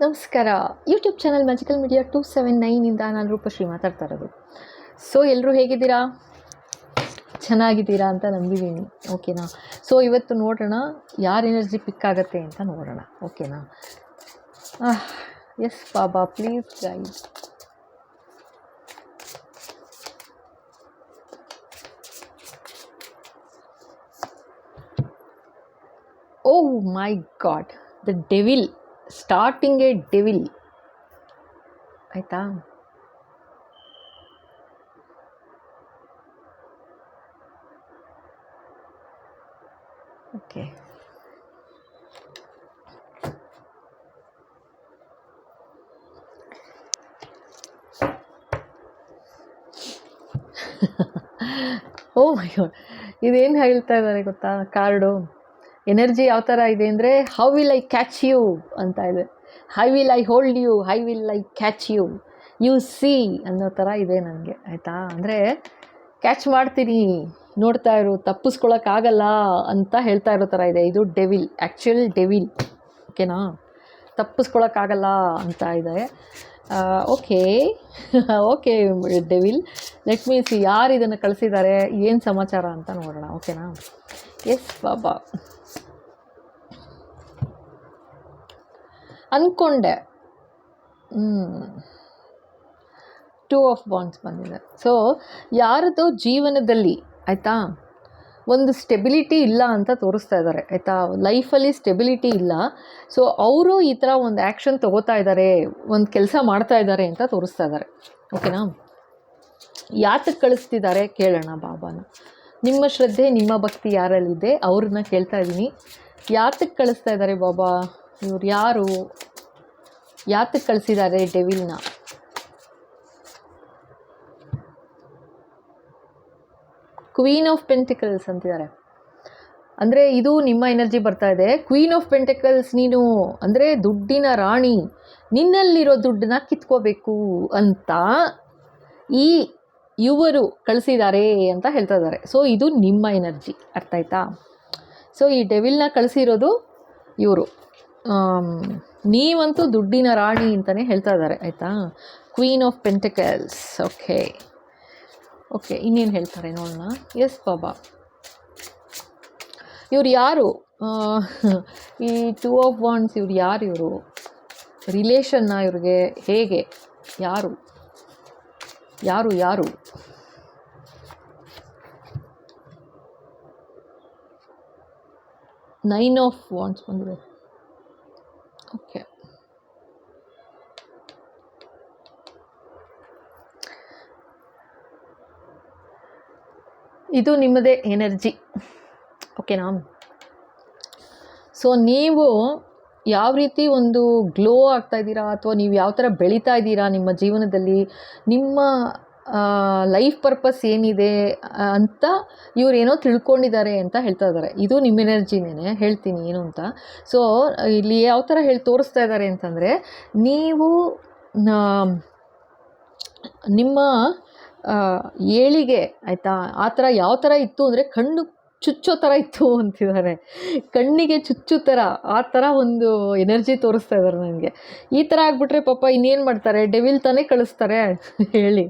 ನಮಸ್ಕಾರ. YouTube channel magical media 279 ನಾನು ರೂಪಶ್ರೀ ಮಾತಾಡ್ತಾ ಇರೋದು. ಸೊ ಎಲ್ಲರೂ ಹೇಗಿದ್ದೀರಾ? ಚೆನ್ನಾಗಿದ್ದೀರಾ ಅಂತ ನಂಬಿದ್ದೀನಿ. ಓಕೆನಾ? ಸೊ ಇವತ್ತು ನೋಡೋಣ ಯಾರ ಎನರ್ಜಿ ಪಿಕ್ ಆಗುತ್ತೆ ಅಂತ ನೋಡೋಣ. ಓಕೆನಾ? ಎಸ್ ಬಾಬಾ, please guide. Oh my god, the devil. Starting a devil. ಆಯಿತಾ? ಓಕೆ, ಓ ಮೈ ಗಾಡ್, ಇದೇನು ಹೇಳ್ತಾ ಇದ್ದಾರೆ ಗೊತ್ತಾ? ಕಾರ್ಡು ಎನರ್ಜಿ ಯಾವ ಥರ ಇದೆ ಅಂದರೆ, how will I catch you ಅಂತ ಇದೆ. How will I hold you, how will I catch you, you see ಅನ್ನೋ ಥರ ಇದೆ ನನಗೆ. ಆಯಿತಾ? ಅಂದರೆ ಕ್ಯಾಚ್ ಮಾಡ್ತೀನಿ, ನೋಡ್ತಾ ಇರು, ತಪ್ಪಿಸ್ಕೊಳಕ್ಕಾಗಲ್ಲ ಅಂತ ಹೇಳ್ತಾ ಇರೋ ಥರ ಇದೆ. ಇದು ಡೆವಿಲ್, ಆ್ಯಕ್ಚುಯಲ್ ಡೆವಿಲ್. ಓಕೆನಾ? ತಪ್ಪಿಸ್ಕೊಳಕ್ಕಾಗಲ್ಲ ಅಂತ ಇದೆ. Okay okay devil, let me see ಯಾರು ಇದನ್ನು ಕಳಿಸಿದ್ದಾರೆ, ಏನು ಸಮಾಚಾರ ಅಂತ ನೋಡೋಣ. ಓಕೆನಾ? ಎಸ್ ಬಾಬಾ, ಅಂದ್ಕೊಂಡೆ. 2 ಆಫ್ ವಾಂಡ್ಸ್ ಬಂದಿದೆ. ಸೊ ಯಾರದೋ ಜೀವನದಲ್ಲಿ, ಆಯಿತಾ, ಒಂದು ಸ್ಟೆಬಿಲಿಟಿ ಇಲ್ಲ ಅಂತ ತೋರಿಸ್ತಾ ಇದ್ದಾರೆ. ಆಯಿತಾ? ಲೈಫಲ್ಲಿ ಸ್ಟೆಬಿಲಿಟಿ ಇಲ್ಲ. ಸೊ ಅವರು ಈ ಥರ ಒಂದು ಆ್ಯಕ್ಷನ್ ತೊಗೋತಾ ಇದ್ದಾರೆ, ಒಂದು ಕೆಲಸ ಮಾಡ್ತಾ ಇದ್ದಾರೆ ಅಂತ ತೋರಿಸ್ತಾ ಇದ್ದಾರೆ. ಓಕೆನಾ? ಯಾತಕ್ಕೆ ಕಳಿಸ್ತಿದ್ದಾರೆ ಕೇಳೋಣ ಬಾಬಾನ. ನಿಮ್ಮ ಶ್ರದ್ಧೆ, ನಿಮ್ಮ ಭಕ್ತಿ ಯಾರಲ್ಲಿದೆ ಅವ್ರನ್ನ ಕೇಳ್ತಾ ಇದ್ದೀನಿ. ಯಾತಕ್ಕೆ ಕಳಿಸ್ತಾ ಇದ್ದಾರೆ ಬಾಬಾ? ಇವ್ರು ಯಾರು? ಯಾತಕ್ಕೆ ಕಳಿಸಿದ್ದಾರೆ ಡೆವಿಲ್ನ? ಕ್ವೀನ್ ಆಫ್ ಪೆಂಟಿಕಲ್ಸ್ ಅಂತಿದ್ದಾರೆ. ಅಂದರೆ ಇದು ನಿಮ್ಮ ಎನರ್ಜಿ ಬರ್ತಾ ಇದೆ. ಕ್ವೀನ್ ಆಫ್ ಪೆಂಟಿಕಲ್ಸ್, ನೀನು ಅಂದರೆ ದುಡ್ಡಿನ ರಾಣಿ, ನಿನ್ನಲ್ಲಿರೋ ದುಡ್ಡನ್ನ ಕಿತ್ಕೋಬೇಕು ಅಂತ ಈ ಇವರು ಕಳಿಸಿದ್ದಾರೆ ಅಂತ ಹೇಳ್ತಾ ಇದ್ದಾರೆ. ಸೊ ಇದು ನಿಮ್ಮ ಎನರ್ಜಿ, ಅರ್ಥ ಆಯ್ತಾ? ಸೊ ಈ ಡೆವಿಲ್ನ ಕಳಿಸಿರೋದು ಇವರು. ನೀವಂತೂ ದುಡ್ಡಿನ ರಾಣಿ ಅಂತಲೇ ಹೇಳ್ತಾ ಇದ್ದಾರೆ. ಆಯಿತಾ? Queen of pentacles. Okay okay, ಇನ್ನೇನು ಹೇಳ್ತಾರೆ ನೋಡೋಣ. ಎಸ್ ಬಾಬಾ, ಇವ್ರು ಯಾರು? ಈ 2 ಆಫ್ ವಾಂಡ್ಸ್, ಇವ್ರು ಯಾರು? ಇವರು ರಿಲೇಷನ್ನ ಇವ್ರಿಗೆ ಹೇಗೆ? ಯಾರು ಯಾರು ಯಾರು? ನೈನ್ ಆಫ್ ವಾಂಡ್ಸ್ ಬಂದಿದೆ. ಓಕೆ, ಇದು ನಿಮ್ಮದೇ ಎನರ್ಜಿ. ಓಕೆನಾ? ಸೊ ನೀವು ಯಾವ ರೀತಿ ಒಂದು ಗ್ಲೋ ಆಗ್ತಾ ಇದ್ದೀರಾ, ಅಥವಾ ನೀವು ಯಾವ ಥರ ಬೆಳೀತಾ ಇದ್ದೀರಾ ನಿಮ್ಮ ಜೀವನದಲ್ಲಿ, ನಿಮ್ಮ ಲೈಫ್ ಪರ್ಪಸ್ ಏನಿದೆ ಅಂತ ಇವರೇನೋ ತಿಳ್ಕೊಂಡಿದ್ದಾರೆ ಅಂತ ಹೇಳ್ತಾ ಇದ್ದಾರೆ. ಇದು ನಿಮ್ಮ ಎನರ್ಜಿನೇ, ಹೇಳ್ತೀನಿ ಏನು ಅಂತ. ಸೊ ಇಲ್ಲಿ ಯಾವ ಥರ ತೋರಿಸ್ತಾ ಇದ್ದಾರೆ ಅಂತಂದರೆ, ನೀವು ನಿಮ್ಮ ಏಳಿಗೆ, ಆಯಿತಾ, ಆ ಥರ ಯಾವ ಥರ ಇತ್ತು ಅಂದರೆ ಕಣ್ಣು ಚುಚ್ಚೋ ಥರ ಇತ್ತು ಅಂತಿದ್ದಾರೆ. ಕಣ್ಣಿಗೆ ಚುಚ್ಚೋ ಥರ, ಆ ಥರ ಒಂದು ಎನರ್ಜಿ ತೋರಿಸ್ತಾ ಇದ್ದಾರೆ ನನಗೆ. ಈ ಥರ ಆಗಿಬಿಟ್ರೆ ಪಾಪ ಇನ್ನೇನು ಮಾಡ್ತಾರೆ? ಡೆವಿಲ್ ತಾನೇ ಕಳಿಸ್ತಾರೆ ಹೇಳಿ.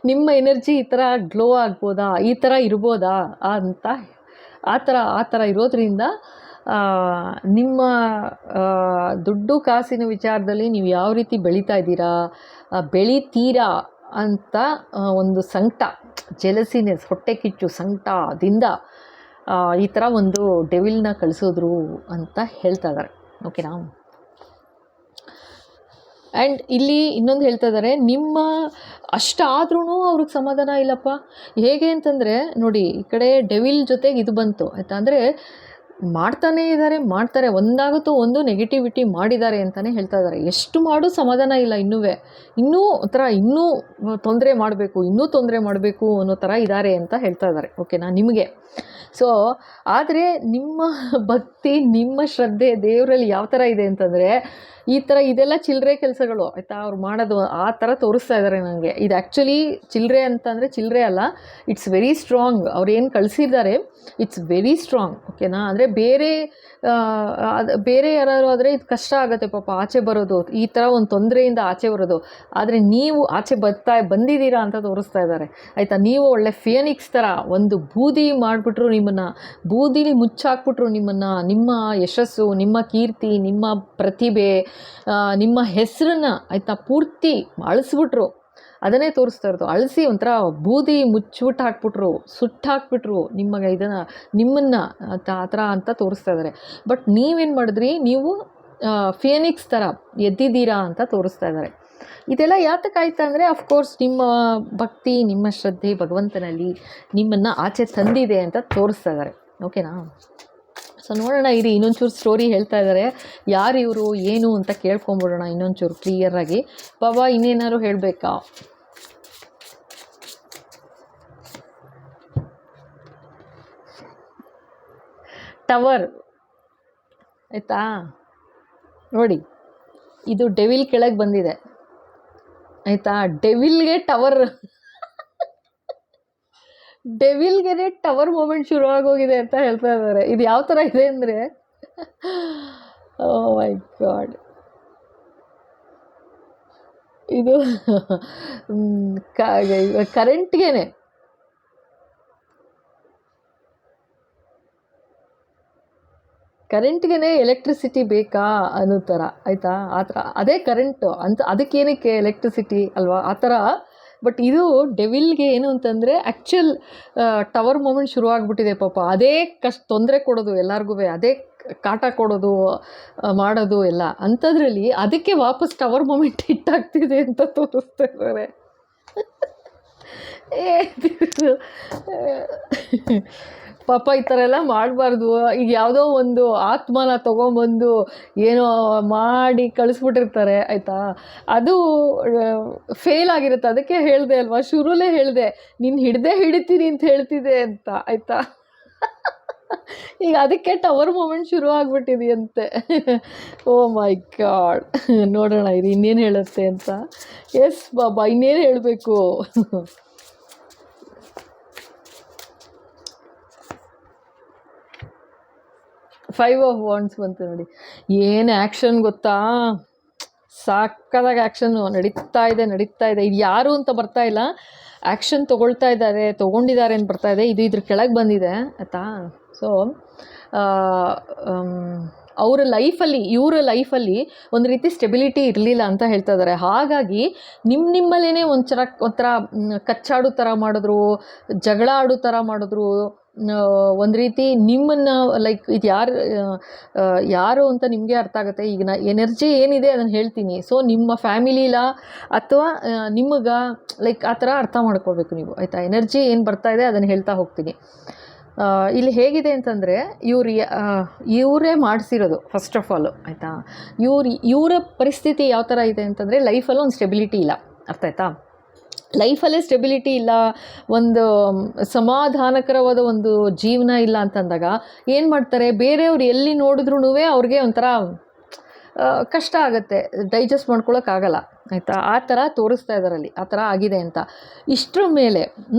ನಿಮ್ಮ ಎನರ್ಜಿ ಈ ಥರ ಗ್ಲೋ ಆಗ್ಬೋದಾ, ಈ ಥರ ಇರ್ಬೋದಾ ಅಂತ, ಆ ಥರ ಇರೋದ್ರಿಂದ ನಿಮ್ಮ ದುಡ್ಡು ಕಾಸಿನ ವಿಚಾರದಲ್ಲಿ ನೀವು ಯಾವ ರೀತಿ ಬೆಳೀತಾ ಇದ್ದೀರಾ, ಬೆಳಿತೀರಾ ಅಂತ ಒಂದು ಸಂಕಟ, ಜೆಲಸಿನೆಸ್, ಹೊಟ್ಟೆ ಕಿಚ್ಚು, ಸಂಕಟದಿಂದ ಈ ಥರ ಒಂದು ಡೆವಿಲ್ನ ಕಳಿಸೋದ್ರು ಅಂತ ಹೇಳ್ತಾ ಇದ್ದಾರೆ. ಓಕೆನಾ? ಆ್ಯಂಡ್ ಇಲ್ಲಿ ಇನ್ನೊಂದು ಹೇಳ್ತಾ ಇದ್ದಾರೆ, ನಿಮ್ಮ ಅಷ್ಟಾದ್ರೂ ಅವ್ರಿಗೆ ಸಮಾಧಾನ ಇಲ್ಲಪ್ಪ. ಹೇಗೆ ಅಂತಂದರೆ ನೋಡಿ, ಈ ಕಡೆ ಡೆವಿಲ್ ಜೊತೆಗೆ ಇದು ಬಂತು, ಆಯಿತಾ? ಅಂದರೆ ಮಾಡ್ತಾನೇ ಇದ್ದಾರೆ, ಮಾಡ್ತಾರೆ, ಒಂದಾಗುತ್ತೋ ಒಂದು ನೆಗೆಟಿವಿಟಿ ಮಾಡಿದ್ದಾರೆ ಅಂತಲೇ ಹೇಳ್ತಾ ಇದ್ದಾರೆ. ಎಷ್ಟು ಮಾಡು ಸಮಾಧಾನ ಇಲ್ಲ, ಇನ್ನೂ ಒಂಥರ ಇನ್ನೂ ತೊಂದರೆ ಮಾಡಬೇಕು ಅನ್ನೋ ಥರ ಇದ್ದಾರೆ ಅಂತ ಹೇಳ್ತಾ ಇದ್ದಾರೆ. ಓಕೆನಾ? ನಿಮಗೆ. ಸೊ ಆದರೆ ನಿಮ್ಮ ಭಕ್ತಿ, ನಿಮ್ಮ ಶ್ರದ್ಧೆ ದೇವರಲ್ಲಿ ಯಾವ ಥರ ಇದೆ ಅಂತಂದರೆ, ಈ ಥರ ಇದೆಲ್ಲ ಚಿಲ್ಲರೆ ಕೆಲಸಗಳು ಆಯಿತಾ, ಅವ್ರು ಮಾಡೋದು ಆ ಥರ ತೋರಿಸ್ತಾ ಇದ್ದಾರೆ ನನಗೆ. ಇದು ಆ್ಯಕ್ಚುಲಿ ಚಿಲ್ಲರೆ ಅಂತಂದರೆ ಚಿಲ್ಲರೆ ಅಲ್ಲ, ಇಟ್ಸ್ ವೆರಿ ಸ್ಟ್ರಾಂಗ್. ಅವ್ರು ಏನು ಕಳಿಸಿದ್ದಾರೆ ಇಟ್ಸ್ ವೆರಿ ಸ್ಟ್ರಾಂಗ್, ಓಕೆನಾ. ಅಂದರೆ ಬೇರೆ ಯಾರು ಆದರೆ ಇದು ಕಷ್ಟ ಆಗುತ್ತೆ ಪಾಪ ಆಚೆ ಬರೋದು, ಈ ಥರ ಒಂದು ತೊಂದರೆಯಿಂದ ಆಚೆ ಬರೋದು. ಆದರೆ ನೀವು ಆಚೆ ಬಂದಿದ್ದೀರಾ ಅಂತ ತೋರಿಸ್ತಾ ಇದ್ದಾರೆ ಆಯಿತಾ. ನೀವು ಒಳ್ಳೆ ಫಿಯನಿಕ್ಸ್ ಥರ ಒಂದು ಬೂದಿ ಮಾಡಿಬಿಟ್ರು, ನಿಮ್ಮನ್ನು ಬೂದಿಲಿ ಮುಚ್ಚಾಕ್ಬಿಟ್ರು, ನಿಮ್ಮ ಯಶಸ್ಸು, ನಿಮ್ಮ ಕೀರ್ತಿ, ನಿಮ್ಮ ಪ್ರತಿಭೆ, ನಿಮ್ಮ ಹೆಸರನ್ನು ಆಯಿತಾ ಪೂರ್ತಿ ಅಳಿಸ್ಬಿಟ್ರು. ಅದನ್ನೇ ತೋರಿಸ್ತಾ ಇರೋದು. ಅಳಿಸಿ ಒಂಥರ ಬೂದಿ ಮುಚ್ಚಿಬಿಟ್ಟು ಹಾಕ್ಬಿಟ್ರು, ಸುಟ್ಟಾಕ್ಬಿಟ್ರು ನಿಮ್ಮನ್ನು ಆ ಥರ ಅಂತ ತೋರಿಸ್ತಾ ಇದ್ದಾರೆ. ಬಟ್ ನೀವೇನು ಮಾಡಿದ್ರಿ, ನೀವು ಫಿಯನಿಕ್ಸ್ ಥರ ಎದ್ದಿದ್ದೀರಾ ಅಂತ ತೋರಿಸ್ತಾ ಇದ್ದಾರೆ. ಇದೆಲ್ಲ ಯಾತಕ್ಕಾಯ್ತು ಅಂದರೆ ಅಫ್ಕೋರ್ಸ್ ನಿಮ್ಮ ಭಕ್ತಿ, ನಿಮ್ಮ ಶ್ರದ್ಧೆ ಭಗವಂತನಲ್ಲಿ ನಿಮ್ಮನ್ನು ಆಚೆ ತಂದಿದೆ ಅಂತ ತೋರಿಸ್ತಾ ಇದ್ದಾರೆ, ಓಕೆನಾ. ಸೊ ನೋಡೋಣ ಇರಿ, ಇನ್ನೊಂಚೂರು ಸ್ಟೋರಿ ಹೇಳ್ತಾ ಇದ್ದಾರೆ. ಯಾರು ಇವರು ಏನು ಅಂತ ಕೇಳ್ಕೊಂಬಿಡೋಣ ಇನ್ನೊಂಚೂರು ಕ್ಲಿಯರಾಗಿ. ಬಾಬಾ ಇನ್ನೇನಾದ್ರು ಹೇಳಬೇಕಾ? ಟವರ್ ಆಯಿತಾ ನೋಡಿ, ಇದು ಡೆವಿಲ್ ಕೆಳಗೆ ಬಂದಿದೆ ಆಯಿತಾ. ಡೆವಿಲ್ಗೆ ಟವರ್ ಮೂಮೆಂಟ್ ಶುರು ಆಗೋಗಿದೆ ಅಂತ ಹೇಳ್ತಾ ಇದ್ದಾರೆ. ಇದು ಯಾವ ಥರ ಇದೆ ಅಂದರೆ, ಓ ಮೈ ಗಾಡ್, ಇದು ಕರೆಂಟ್ಗೆ ಎಲೆಕ್ಟ್ರಿಸಿಟಿ ಬೇಕಾ ಅನ್ನೋ ಥರ ಆಯಿತಾ. ಆ ಥರ ಅದೇ ಕರೆಂಟು ಅಂತ, ಅದಕ್ಕೇನಕ್ಕೆ ಎಲೆಕ್ಟ್ರಿಸಿಟಿ ಅಲ್ವಾ, ಆ ಥರ. ಬಟ್ ಇದು ಡೆವಿಲ್ಗೆ ಏನು ಅಂತಂದರೆ ಆ್ಯಕ್ಚುಲ್ ಟವರ್ ಮೂಮೆಂಟ್ ಶುರುವಾಗ್ಬಿಟ್ಟಿದೆ ಪಾಪ. ಅದೇ ತೊಂದರೆ ಕೊಡೋದು ಎಲ್ಲರಿಗೂ, ಅದೇ ಕಾಟ ಕೊಡೋದು ಮಾಡೋದು ಎಲ್ಲ ಅಂಥದ್ರಲ್ಲಿ ಅದಕ್ಕೆ ವಾಪಸ್ ಟವರ್ ಮೂಮೆಂಟ್ ಹಿಟ್ಟಾಗ್ತಿದೆ ಅಂತ ತೋರಿಸ್ತಾ ಇದ್ದಾರೆ. ಪಾಪ ಈ ಥರ ಎಲ್ಲ ಮಾಡಬಾರ್ದು. ಈಗ ಯಾವುದೋ ಒಂದು ಆತ್ಮನ ತೊಗೊಂಬಂದು ಏನೋ ಮಾಡಿ ಕಳಿಸ್ಬಿಟ್ಟಿರ್ತಾರೆ ಆಯಿತಾ, ಅದು ಫೇಲ್ ಆಗಿರುತ್ತೆ. ಅದಕ್ಕೆ ಹೇಳಿದೆ ಅಲ್ವಾ, ಶುರುಲೇ ಹೇಳಿದೆ, ನೀನು ಹಿಡಿತೀನಿ ಅಂತ ಹೇಳ್ತಿದ್ದೆ ಅಂತ ಆಯಿತಾ. ಈಗ ಅದಕ್ಕೆ ಟವರ್ ಮೂಮೆಂಟ್ ಶುರು ಆಗಿಬಿಟ್ಟಿದೆಯಂತೆ. ಓ ಮೈ ಗಾಡ್, ನೋಡೋಣ ಇದು ಇನ್ನೇನು ಹೇಳುತ್ತೆ ಅಂತ. ಎಸ್ ಬಾಬಾ, ಇನ್ನೇನು ಹೇಳಬೇಕು? 5 ಆಫ್ ವಾಂಡ್ಸ್ ಬಂತು ನೋಡಿ. ಏನು ಆ್ಯಕ್ಷನ್ ಗೊತ್ತಾ, ಸಾಕದಾಗಿ ಆ್ಯಕ್ಷನ್ನು ನಡೀತಾ ಇದೆ. ಇದು ಯಾರು ಅಂತ ಬರ್ತಾ ಇಲ್ಲ, ಆ್ಯಕ್ಷನ್ ತೊಗೊಂಡಿದ್ದಾರೆ ಅಂತ ಬರ್ತಾ ಇದೆ. ಇದು ಇದ್ರ ಕೆಳಗೆ ಬಂದಿದೆ ಆಯಿತಾ. ಸೊ ಇವರ ಲೈಫಲ್ಲಿ ಒಂದು ರೀತಿ ಸ್ಟೆಬಿಲಿಟಿ ಇರಲಿಲ್ಲ ಅಂತ ಹೇಳ್ತಾ ಇದ್ದಾರೆ. ಹಾಗಾಗಿ ನಿಮ್ಮಲ್ಲೇ ಒಂಥರ ಕಚ್ಚಾಡೋ ಥರ ಮಾಡಿದ್ರು, ಜಗಳ ಆಡೋ ಥರ ಮಾಡಿದ್ರು. ಒಂದು ರೀತಿ ನಿಮ್ಮನ್ನು ಲೈಕ್ ಇದು ಯಾರು ಅಂತ ನಿಮಗೆ ಅರ್ಥ ಆಗುತ್ತೆ. ಈಗ ಎನರ್ಜಿ ಏನಿದೆ ಅದನ್ನು ಹೇಳ್ತೀನಿ. ಸೊ ನಿಮ್ಮ ಫ್ಯಾಮಿಲಿಲ ಅಥವಾ ನಿಮಗೆ ಲೈಕ್ ಆ ಥರ ಅರ್ಥ ಮಾಡ್ಕೊಳ್ಬೇಕು ನೀವು ಆಯಿತಾ. ಎನರ್ಜಿ ಏನು ಬರ್ತಾ ಇದೆ ಅದನ್ನು ಹೇಳ್ತಾ ಹೋಗ್ತೀನಿ. ಇಲ್ಲಿ ಹೇಗಿದೆ ಅಂತಂದರೆ, ಇವರೇ ಮಾಡಿಸಿರೋದು ಫಸ್ಟ್ ಆಫ್ ಆಲು ಆಯಿತಾ. ಇವರ ಪರಿಸ್ಥಿತಿ ಯಾವ ಥರ ಇದೆ ಅಂತಂದರೆ, ಲೈಫಲ್ಲಿ ಒಂದು ಸ್ಟೆಬಿಲಿಟಿ ಇಲ್ಲ, ಅರ್ಥ ಆಯ್ತಾ. ಲೈಫಲ್ಲೇ ಸ್ಟೆಬಿಲಿಟಿ ಇಲ್ಲ, ಒಂದು ಸಮಾಧಾನಕರವಾದ ಒಂದು ಜೀವನ ಇಲ್ಲ ಅಂತಂದಾಗ ಏನು ಮಾಡ್ತಾರೆ, ಬೇರೆಯವ್ರು ಎಲ್ಲಿ ನೋಡಿದ್ರೂ ಅವ್ರಿಗೆ ಒಂಥರ ಕಷ್ಟ ಆಗುತ್ತೆ, ಡೈಜೆಸ್ಟ್ ಮಾಡ್ಕೊಳ್ಳೋಕ್ಕಾಗಲ್ಲ ಆಯಿತಾ. ಆ ಥರ ತೋರಿಸ್ತಾ ಇದ್ದಾರಲ್ಲಿ, ಆ ಥರ ಆಗಿದೆ ಅಂತ. ಇಷ್ಟರ ಮೇಲೆ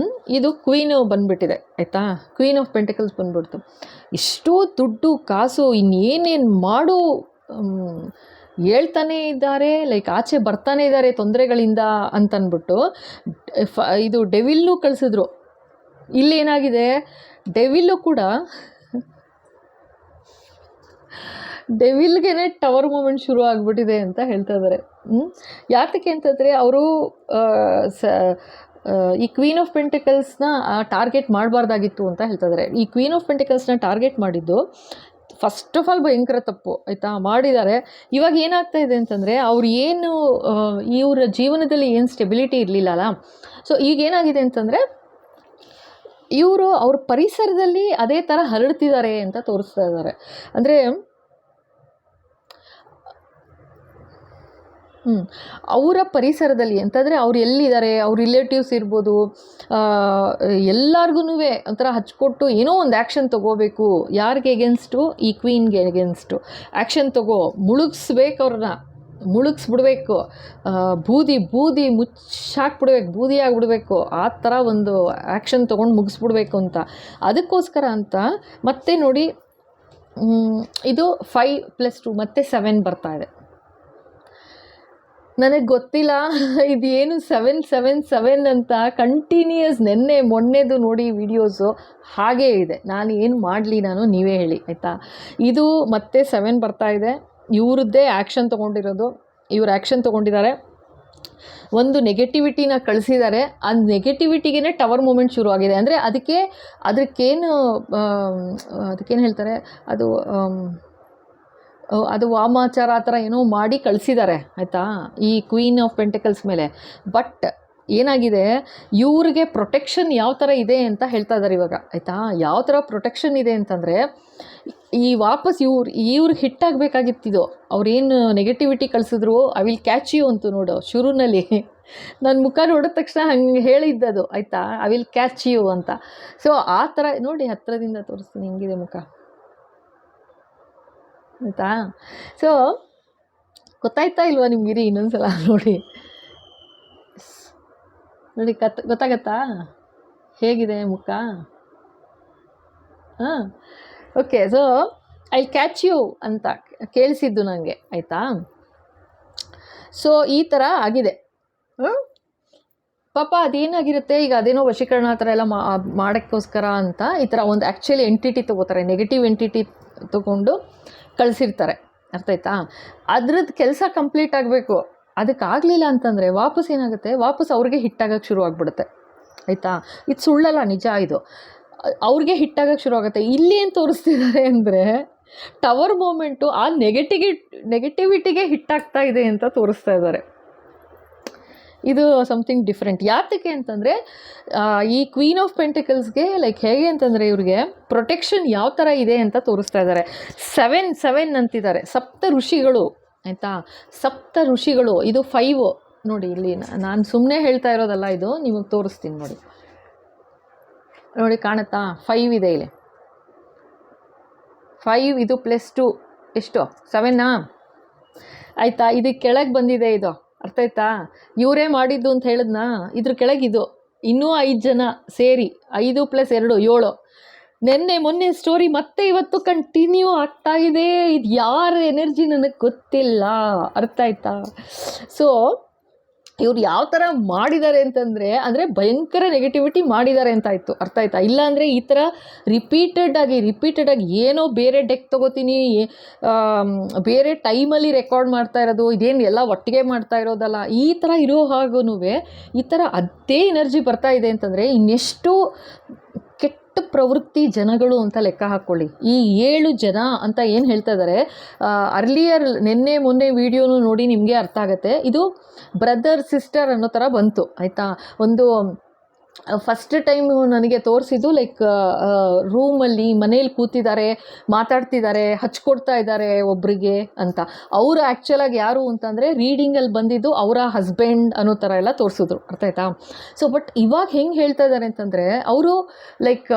ಇದು ಕ್ವೀನು ಬಂದುಬಿಟ್ಟಿದೆ ಆಯಿತಾ. ಕ್ವೀನ್ ಆಫ್ ಪೆಂಟಿಕಲ್ಸ್ ಬಂದುಬಿಡ್ತು. ಇಷ್ಟು ದುಡ್ಡು ಕಾಸು ಇನ್ನೇನೇನು ಮಾಡು ಹೇಳ್ತಾನೇ ಇದ್ದಾರೆ, ಲೈಕ್ ಆಚೆ ಬರ್ತಾನೆ ಇದ್ದಾರೆ ತೊಂದರೆಗಳಿಂದ ಅಂತನ್ಬಿಟ್ಟು ಇದು ಡೆವಿಲ್ಲು ಕಳಿಸಿದ್ರು. ಇಲ್ಲೇನಾಗಿದೆ, ಡೆವಿಲ್ಗೆ ಟವರ್ ಮೂಮೆಂಟ್ ಶುರು ಆಗಿಬಿಟ್ಟಿದೆ ಅಂತ ಹೇಳ್ತಾ ಇದ್ದಾರೆ. ಯಾತಕ್ಕೆ ಅಂತಂದರೆ, ಅವರು ಈ ಕ್ವೀನ್ ಆಫ್ ಪೆಂಟಿಕಲ್ಸ್ನ ಟಾರ್ಗೆಟ್ ಮಾಡಬಾರ್ದಾಗಿತ್ತು ಅಂತ ಹೇಳ್ತಾ ಇದ್ದಾರೆ. ಈ ಕ್ವೀನ್ ಆಫ್ ಪೆಂಟಿಕಲ್ಸ್ನ ಟಾರ್ಗೆಟ್ ಮಾಡಿದ್ದು ಫಸ್ಟ್ ಆಫ್ ಆಲ್ ಭಯಂಕರ ತಪ್ಪು ಆಯಿತಾ, ಮಾಡಿದ್ದಾರೆ. ಇವಾಗ ಏನಾಗ್ತಾ ಇದೆ ಅಂತಂದರೆ, ಇವರ ಜೀವನದಲ್ಲಿ ಏನು ಸ್ಟೆಬಿಲಿಟಿ ಇರಲಿಲ್ಲಲ್ಲ. ಸೊ ಈಗ ಏನಾಗಿದೆ ಅಂತಂದರೆ, ಅವ್ರ ಪರಿಸರದಲ್ಲಿ ಅದೇ ಥರ ಹರಡ್ತಿದ್ದಾರೆ ಅಂತ ತೋರಿಸ್ತಾ ಇದ್ದಾರೆ. ಅಂದರೆ ಅವರ ಪರಿಸರದಲ್ಲಿ ಅಂತಂದರೆ, ಅವ್ರು ಎಲ್ಲಿದ್ದಾರೆ, ಅವ್ರ ರಿಲೇಟಿವ್ಸ್ ಇರ್ಬೋದು, ಎಲ್ಲರಿಗೂ ಒಂಥರ ಹಚ್ಕೊಟ್ಟು ಏನೋ ಒಂದು ಆ್ಯಕ್ಷನ್ ತೊಗೋಬೇಕು. ಯಾರಿಗೆ ಎಗೇನ್ಸ್ಟು? ಈ ಕ್ವೀನ್ಗೆ ಎಗೇನ್ಸ್ಟು ಆ್ಯಕ್ಷನ್ ಮುಳುಗಿಸ್ಬೇಕು ಅವ್ರನ್ನ ಮುಳುಗಿಸ್ಬಿಡ್ಬೇಕು, ಬೂದಿ ಬೂದಿ ಮುಚ್ಚಾಕ್ಬಿಡ್ಬೇಕು, ಬೂದಿ ಆಗಿಬಿಡ್ಬೇಕು, ಆ ಥರ ಒಂದು ಆ್ಯಕ್ಷನ್ ತೊಗೊಂಡು ಮುಗಿಸ್ಬಿಡ್ಬೇಕು ಅಂತ. ಅದಕ್ಕೋಸ್ಕರ ಅಂತ ಮತ್ತೆ ನೋಡಿ ಇದು 5+2 ಮತ್ತೆ 7 ಬರ್ತಾ ಇದೆ. ನನಗೆ ಗೊತ್ತಿಲ್ಲ ಇದೇನು 777 ಅಂತ ಕಂಟಿನ್ಯೂಯಸ್ ಮೊನ್ನೆದು ನೋಡಿ ವಿಡಿಯೋಸು ಹಾಗೇ ಇದೆ. ನಾನು ಏನು ಮಾಡಲಿ, ನೀವೇ ಹೇಳಿ ಆಯಿತಾ. ಇದು ಮತ್ತೆ 7 ಬರ್ತಾ ಇದೆ. ಇವ್ರದ್ದೇ ಆ್ಯಕ್ಷನ್ ತೊಗೊಂಡಿರೋದು, ಇವ್ರು ಆ್ಯಕ್ಷನ್ ತೊಗೊಂಡಿದ್ದಾರೆ, ಒಂದು ನೆಗೆಟಿವಿಟಿನ ಕಳಿಸಿದ್ದಾರೆ. ಆ ನೆಗೆಟಿವಿಟಿಗೇ ಟವರ್ ಮೂಮೆಂಟ್ ಶುರು ಆಗಿದೆ. ಅಂದರೆ ಅದಕ್ಕೇನು ಹೇಳ್ತಾರೆ, ಅದು ವಾಮಾಚಾರ ಆ ಥರ ಏನೋ ಮಾಡಿ ಕಳಿಸಿದ್ದಾರೆ ಆಯಿತಾ ಈ ಕ್ವೀನ್ ಆಫ್ ಪೆಂಟಿಕಲ್ಸ್ ಮೇಲೆ. ಬಟ್ ಏನಾಗಿದೆ, ಇವ್ರಿಗೆ ಪ್ರೊಟೆಕ್ಷನ್ ಯಾವ ಥರ ಇದೆ ಅಂತ ಹೇಳ್ತಾ ಇದ್ದಾರೆ ಇವಾಗ ಆಯಿತಾ. ಯಾವ ಥರ ಪ್ರೊಟೆಕ್ಷನ್ ಇದೆ ಅಂತಂದರೆ, ಈ ವಾಪಸ್ ಇವ್ರಿಗೆ ಹಿಟ್ಟಾಗಬೇಕಾಗಿತ್ತಿದು. ಅವ್ರೇನು ನೆಗೆಟಿವಿಟಿ ಕಳಿಸಿದ್ರು, ಐ ವಿಲ್ ಕ್ಯಾಚ್ ಯು ಅಂತು ನೋಡು ಶುರುನಲ್ಲಿ. ನನ್ನ ಮುಖ ನೋಡಿದ ತಕ್ಷಣ ಹಂಗೆ ಹೇಳಿದ್ದದು ಆಯಿತಾ, ಐ ವಿಲ್ ಕ್ಯಾಚ್ ಯು ಅಂತ. ಸೊ ಆ ಥರ ನೋಡಿ, ಹತ್ತಿರದಿಂದ ತೋರಿಸ್ತೀನಿ ಹೆಂಗಿದೆ ಮುಖ ಆಯಿತಾ. ಸೊ ಗೊತ್ತಾಯ್ತಾ ಇಲ್ವಾ ನಿಮ್ಗಿರಿ, ಇನ್ನೊಂದ್ಸಲ ನೋಡಿ ಗೊತ್ತಾಗತ್ತಾ ಹೇಗಿದೆ ಮುಖ? ಹಾಂ, okay. So I catch you ಅಂತ ಕೇಳಿಸಿದ್ದು ನನಗೆ ಆಯಿತಾ. ಸೊ ಈ ಥರ ಆಗಿದೆ. ಪಾಪ ಅದೇನಾಗಿರುತ್ತೆ, ಈಗ ಅದೇನೋ ವಶೀಕರಣ ಆ ಥರ ಎಲ್ಲ ಮಾಡೋಕ್ಕೋಸ್ಕರ ಅಂತ ಈ ಥರ ಒಂದು ಆ್ಯಕ್ಚುಲಿ ಎಂಟಿಟಿ ತೊಗೋತಾರೆ, ನೆಗೆಟಿವ್ ಎಂಟಿಟಿ ತೊಗೊಂಡು ಕಳಿಸಿರ್ತಾರೆ. ಅರ್ಥ ಆಯ್ತಾ? ಅದ್ರದ್ದು ಕೆಲಸ ಕಂಪ್ಲೀಟ್ ಆಗಬೇಕು. ಅದಕ್ಕಾಗಲಿಲ್ಲ ಅಂತಂದರೆ ವಾಪಸ್ ಏನಾಗುತ್ತೆ, ವಾಪಸ್ ಅವ್ರಿಗೆ ಹಿಟ್ಟಾಗಕ್ಕೆ ಶುರು ಆಗಿಬಿಡುತ್ತೆ ಆಯಿತಾ. ಇದು ಸುಳ್ಳಲ್ಲ, ನಿಜ ಇದು. ಅವ್ರಿಗೆ ಹಿಟ್ಟಾಗಕ್ಕೆ ಶುರು ಆಗುತ್ತೆ. ಇಲ್ಲಿ ಏನು ತೋರಿಸ್ತಿದ್ದಾರೆ ಅಂದರೆ, ಟವರ್ ಮೂಮೆಂಟು ಆ ನೆಗೆಟಿವಿಟಿಗೆ ಹಿಟ್ಟಾಗ್ತಾ ಇದೆ ಅಂತ ತೋರಿಸ್ತಾ ಇದ್ದಾರೆ. ಇದು ಸಮಥಿಂಗ್ ಡಿಫ್ರೆಂಟ್. ಯಾತಕ್ಕೆ ಅಂತಂದರೆ, ಈ ಕ್ವೀನ್ ಆಫ್ ಪೆಂಟಿಕಲ್ಸ್ಗೆ ಲೈಕ್ ಹೇಗೆ ಅಂತಂದರೆ, ಇವ್ರಿಗೆ ಪ್ರೊಟೆಕ್ಷನ್ ಯಾವ ಥರ ಇದೆ ಅಂತ ತೋರಿಸ್ತಾ ಇದ್ದಾರೆ. 7 ಅಂತಿದ್ದಾರೆ, ಸಪ್ತ ಋಷಿಗಳು ಆಯಿತಾ. ಸಪ್ತ ಋಷಿಗಳು, ಇದು 5 ನೋಡಿ. ಇಲ್ಲಿ ನಾನು ಸುಮ್ಮನೆ ಹೇಳ್ತಾ ಇರೋದಲ್ಲ, ಇದು ನಿಮಗೆ ತೋರಿಸ್ತೀನಿ ನೋಡಿ. ನೋಡಿ ಕಾಣುತ್ತಾ, 5 ಇದೆ ಇಲ್ಲಿ. 5 ಇದು +2 ಎಷ್ಟು 7 ಆಯಿತಾ. ಇದಕ್ಕೆ ಕೆಳಗೆ ಬಂದಿದೆ ಇದು, ಅರ್ಥ ಆಯ್ತಾ. ಇವರೇ ಮಾಡಿದ್ದು ಅಂತ ಹೇಳಿದ್ನಾ, ಇದ್ರ ಕೆಳಗಿದು ಇನ್ನೂ 5 ಜನ ಸೇರಿ 5 + 2 7. ಮೊನ್ನೆ ಸ್ಟೋರಿ ಮತ್ತೆ ಇವತ್ತು ಕಂಟಿನ್ಯೂ ಆಗ್ತಾ ಇದೆ. ಇದು ಯಾರ ಎನರ್ಜಿ ನನಗೆ ಗೊತ್ತಿಲ್ಲ, ಅರ್ಥ ಆಯ್ತಾ. ಸೊ ಇವ್ರು ಯಾವ ಥರ ಮಾಡಿದ್ದಾರೆ ಅಂತಂದರೆ, ಭಯಂಕರ ನೆಗೆಟಿವಿಟಿ ಮಾಡಿದ್ದಾರೆ ಅಂತ ಆಯಿತು, ಅರ್ಥ ಆಯ್ತಾ. ಇಲ್ಲಾಂದರೆ ಈ ಥರ ರಿಪೀಟೆಡ್ ಆಗಿ ಏನೋ ಬೇರೆ ಡೆಕ್ ತೊಗೋತೀನಿ, ಬೇರೆ ಟೈಮಲ್ಲಿ ರೆಕಾರ್ಡ್ ಮಾಡ್ತಾ ಇರೋದು, ಇದೇನು ಎಲ್ಲ ಒಟ್ಟಿಗೆ ಮಾಡ್ತಾ ಇರೋದಲ್ಲ. ಈ ಥರ ಇರೋ ಹಾಗೂ ಈ ಥರ ಅದೇ ಎನರ್ಜಿ ಬರ್ತಾ ಇದೆ ಅಂತಂದರೆ, ಇನ್ನೆಷ್ಟು ಕೆಟ್ಟ ಪ್ರವೃತ್ತಿ ಜನಗಳು ಅಂತ ಲೆಕ್ಕ ಹಾಕ್ಕೊಳ್ಳಿ. ಈ 7 ಜನ ಅಂತ ಏನು ಹೇಳ್ತಾ ಇದ್ದಾರೆ, ಅರ್ಲಿಯರ್ ಮೊನ್ನೆ ವಿಡಿಯೋನು ನೋಡಿ ನಿಮಗೆ ಅರ್ಥ ಆಗುತ್ತೆ. ಇದು ಬ್ರದರ್ ಸಿಸ್ಟರ್ ಅನ್ನೋ ಥರ ಬಂತು ಆಯಿತಾ. ಒಂದು ಫಸ್ಟ್ ಟೈಮು ನನಗೆ ತೋರಿಸಿದ್ದು ಲೈಕ್ ರೂಮಲ್ಲಿ ಮನೇಲಿ ಕೂತಿದ್ದಾರೆ, ಮಾತಾಡ್ತಿದ್ದಾರೆ, ಹಚ್ಕೊಡ್ತಾ ಇದ್ದಾರೆ ಒಬ್ರಿಗೆ ಅಂತ. ಅವರು ಆ್ಯಕ್ಚುಲಾಗಿ ಯಾರು ಅಂತಂದರೆ, ರೀಡಿಂಗಲ್ಲಿ ಬಂದಿದ್ದು ಅವರ ಹಸ್ಬೆಂಡ್ ಅನ್ನೋ ಥರ ಎಲ್ಲ ತೋರಿಸಿದ್ರು, ಅರ್ಥ ಆಯ್ತಾ. ಸೊ ಬಟ್ ಇವಾಗ ಹೆಂಗೆ ಹೇಳ್ತಾ ಇದ್ದಾರೆ ಅಂತಂದರೆ, ಅವರು ಲೈಕ್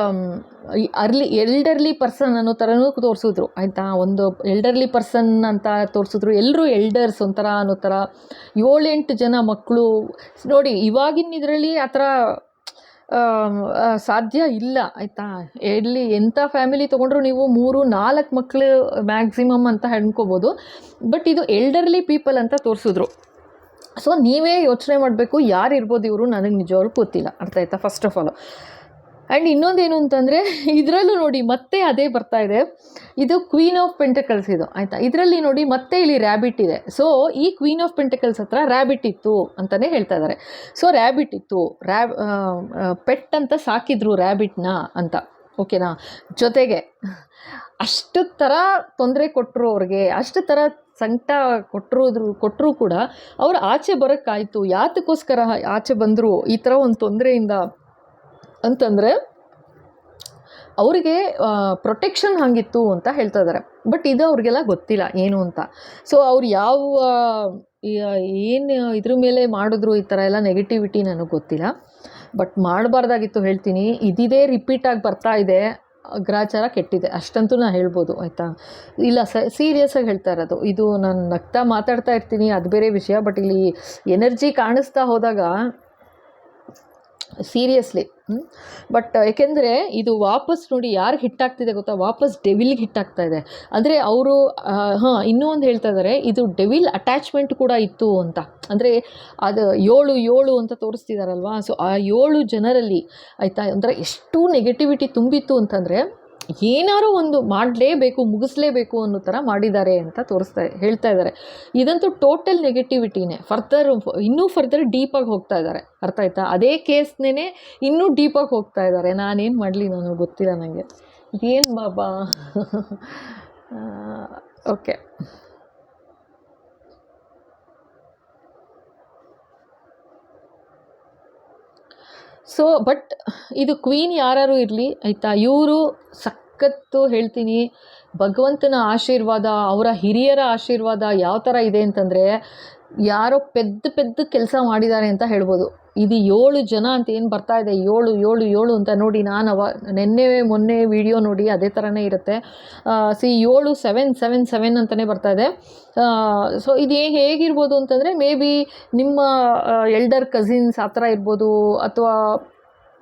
ಎಲ್ಡರ್ಲಿ ಪರ್ಸನ್ ಅನ್ನೋ ಥರನೂ ತೋರಿಸಿದ್ರು ಆಯಿತಾ. ಒಂದು ಎಲ್ಡರ್ಲಿ ಪರ್ಸನ್ ಅಂತ ತೋರಿಸಿದ್ರು, ಎಲ್ಲರೂ ಎಲ್ಡರ್ಸ್ ಒಂಥರ ಅನ್ನೋ ಥರ. 7-8 ಜನ ಮಕ್ಕಳು ನೋಡಿ. ಇವಾಗಿನ ಇದರಲ್ಲಿ ಆ ಥರ ಸಾಧ್ಯ ಇಲ್ಲ ಆಯಿತಾ. ಎಂಥ ಫ್ಯಾಮಿಲಿ ತೊಗೊಂಡ್ರು ನೀವು 3-4 ಮಕ್ಕಳು ಮ್ಯಾಕ್ಸಿಮಮ್ ಅಂತ ಅನ್ಕೋಬೋದು. ಬಟ್ ಇದು ಎಲ್ಡರ್ಲಿ ಪೀಪಲ್ ಅಂತ ತೋರಿಸಿದ್ರು. ಸೊ ನೀವೇ ಯೋಚನೆ ಮಾಡಬೇಕು, ಯಾರು ಇರ್ಬೋದು ಇವರು, ನನಗೆ ನಿಜವಾಗ್ಲೂ ಗೊತ್ತಿಲ್ಲ, ಅರ್ಥ ಆಯ್ತಾ, ಫಸ್ಟ್ ಆಫ್ ಆಲ್. ಆ್ಯಂಡ್ ಇನ್ನೊಂದೇನು ಅಂತಂದರೆ, ಇದರಲ್ಲೂ ನೋಡಿ ಮತ್ತೆ ಅದೇ ಬರ್ತಾ ಇದೆ. ಇದು ಕ್ವೀನ್ ಆಫ್ ಪೆಂಟಿಕಲ್ಸ್ ಇದು ಆಯಿತಾ. ಇದರಲ್ಲಿ ನೋಡಿ ಮತ್ತೆ ಇಲ್ಲಿ ರ್ಯಾಬಿಟ್ ಇದೆ. ಸೊ ಈ ಕ್ವೀನ್ ಆಫ್ ಪೆಂಟಿಕಲ್ಸ್ ಹತ್ರ ರ್ಯಾಬಿಟ್ ಇತ್ತು ಅಂತಲೇ ಹೇಳ್ತಾ ಇದ್ದಾರೆ. ಸೊ ರ್ಯಾಬಿಟ್ ಇತ್ತು, ಪೆಟ್ ಅಂತ ಸಾಕಿದ್ರು ರ್ಯಾಬಿಟ್ನ ಅಂತ, ಓಕೆನಾ. ಜೊತೆಗೆ ಅಷ್ಟು ಥರ ತೊಂದರೆ ಕೊಟ್ಟರು ಅವ್ರಿಗೆ, ಅಷ್ಟು ಥರ ಸಂಕಟ ಕೊಟ್ಟರು ಕೂಡ ಅವ್ರು ಆಚೆ ಬರೋಕ್ಕಾಯಿತು. ಯಾತಕ್ಕೋಸ್ಕರ ಆಚೆ ಬಂದರು ಈ ಥರ ಒಂದು ತೊಂದರೆಯಿಂದ ಅಂತಂದರೆ, ಅವರಿಗೆ ಪ್ರೊಟೆಕ್ಷನ್ ಹಾಗಿತ್ತು ಅಂತ ಹೇಳ್ತಾ ಇದ್ದಾರೆ. ಬಟ್ ಇದು ಅವ್ರಿಗೆಲ್ಲ ಗೊತ್ತಿಲ್ಲ ಏನು ಅಂತ. ಸೊ ಅವ್ರು ಏನು ಇದ್ರ ಮೇಲೆ ಮಾಡಿದ್ರು ಈ ಥರ ಎಲ್ಲ ನೆಗೆಟಿವಿಟಿ ನನಗೆ ಗೊತ್ತಿಲ್ಲ. ಬಟ್ ಮಾಡಬಾರ್ದಾಗಿತ್ತು ಹೇಳ್ತೀನಿ. ಇದಿದೇ ರಿಪೀಟಾಗಿ ಬರ್ತಾ ಇದೆ ಗ್ರಹಚಾರ ಕೆಟ್ಟಿದೆ ಅಷ್ಟಂತೂ ನಾನು ಹೇಳ್ಬೋದು ಆಯಿತಾ. ಇಲ್ಲ ಸೀರಿಯಸ್ಸಾಗಿ ಹೇಳ್ತಾ ಇರೋದು ಇದು. ನಾನು ನಗ್ತಾ ಮಾತಾಡ್ತಾ ಇರ್ತೀನಿ, ಅದು ಬೇರೆ ವಿಷಯ. ಬಟ್ ಇಲ್ಲಿ ಎನರ್ಜಿ ಕಾಣಿಸ್ತಾ ಹೋದಾಗ ಸೀರಿಯಸ್ಲಿ. ಬಟ್ ಏಕೆಂದರೆ ಇದು ವಾಪಸ್ ನೋಡಿ ಯಾರಿಗೆ ಹಿಟ್ಟಾಗ್ತಿದೆ ಗೊತ್ತಾ, ವಾಪಸ್ ಡೆವಿಲ್ಗೆ ಹಿಟ್ಟಾಗ್ತಾ ಇದೆ. ಅಂದರೆ ಅವರು ಇನ್ನೂ ಒಂದು ಹೇಳ್ತಾ ಇದ್ದಾರೆ, ಇದು ಡೆವಿಲ್ ಅಟ್ಯಾಚ್ಮೆಂಟ್ ಕೂಡ ಇತ್ತು ಅಂತ. ಅಂದರೆ ಅದು 7 ಅಂತ ತೋರಿಸ್ತಿದಾರಲ್ವಾ. ಸೊ ಆ 7 ಜನರಲ್ಲಿ ಆಯಿತಾ ಒಂಥರ ಎಷ್ಟು ನೆಗೆಟಿವಿಟಿ ತುಂಬಿತ್ತು ಅಂತಂದರೆ ಏನಾರು ಒಂದು ಮಾಡಲೇಬೇಕು, ಮುಗಿಸ್ಲೇಬೇಕು ಅನ್ನೋ ಥರ ಮಾಡಿದ್ದಾರೆ ಅಂತ ಹೇಳ್ತಾ ಇದ್ದಾರೆ. ಇದಂತೂ ಟೋಟಲ್ ನೆಗೆಟಿವಿಟಿನೇ. ಇನ್ನೂ ಫರ್ದರ್ ಡೀಪಾಗಿ ಹೋಗ್ತಾ ಇದ್ದಾರೆ, ಅರ್ಥ ಆಯ್ತಾ. ಅದೇ ಕೇಸ್ನೇ ಇನ್ನೂ ಡೀಪಾಗಿ ಹೋಗ್ತಾ ಇದ್ದಾರೆ. ನಾನೇನು ಮಾಡಲಿ, ನನಗೆ ಗೊತ್ತಿಲ್ಲ ನನಗೆ ಇದೇನು ಬಾಬಾ. ಓಕೆ, ಸೊ ಬಟ್ ಇದು ಕ್ವೀನ್ ಯಾರು ಇರಲಿ ಆಯಿತಾ, ಇವರು ಸಖತ್ತು ಹೇಳ್ತೀನಿ, ಭಗವಂತನ ಆಶೀರ್ವಾದ, ಅವರ ಹಿರಿಯರ ಆಶೀರ್ವಾದ ಯಾವ ಥರ ಇದೆ ಅಂತಂದರೆ ಯಾರೋ ಪೆದ್ದ ಕೆಲಸ ಮಾಡಿದ್ದಾರೆ ಅಂತ ಹೇಳ್ಬೋದು. ಇದು 7 ಜನ ಅಂತ ಏನು ಬರ್ತಾ ಇದೆ, 7 ಅಂತ ನೋಡಿ. ನಾನು ಮೊನ್ನೆ ವಿಡಿಯೋ ನೋಡಿ ಅದೇ ಥರನೇ ಇರುತ್ತೆ. 7 ಅಂತಲೇ ಬರ್ತಾ ಇದೆ. ಸೊ ಇದು ಹೇಗಿರ್ಬೋದು ಅಂತಂದರೆ ಮೇ ಬಿ ನಿಮ್ಮ ಎಲ್ಡರ್ ಕಸಿನ್ಸ್ ಆ ಥರ ಇರ್ಬೋದು, ಅಥವಾ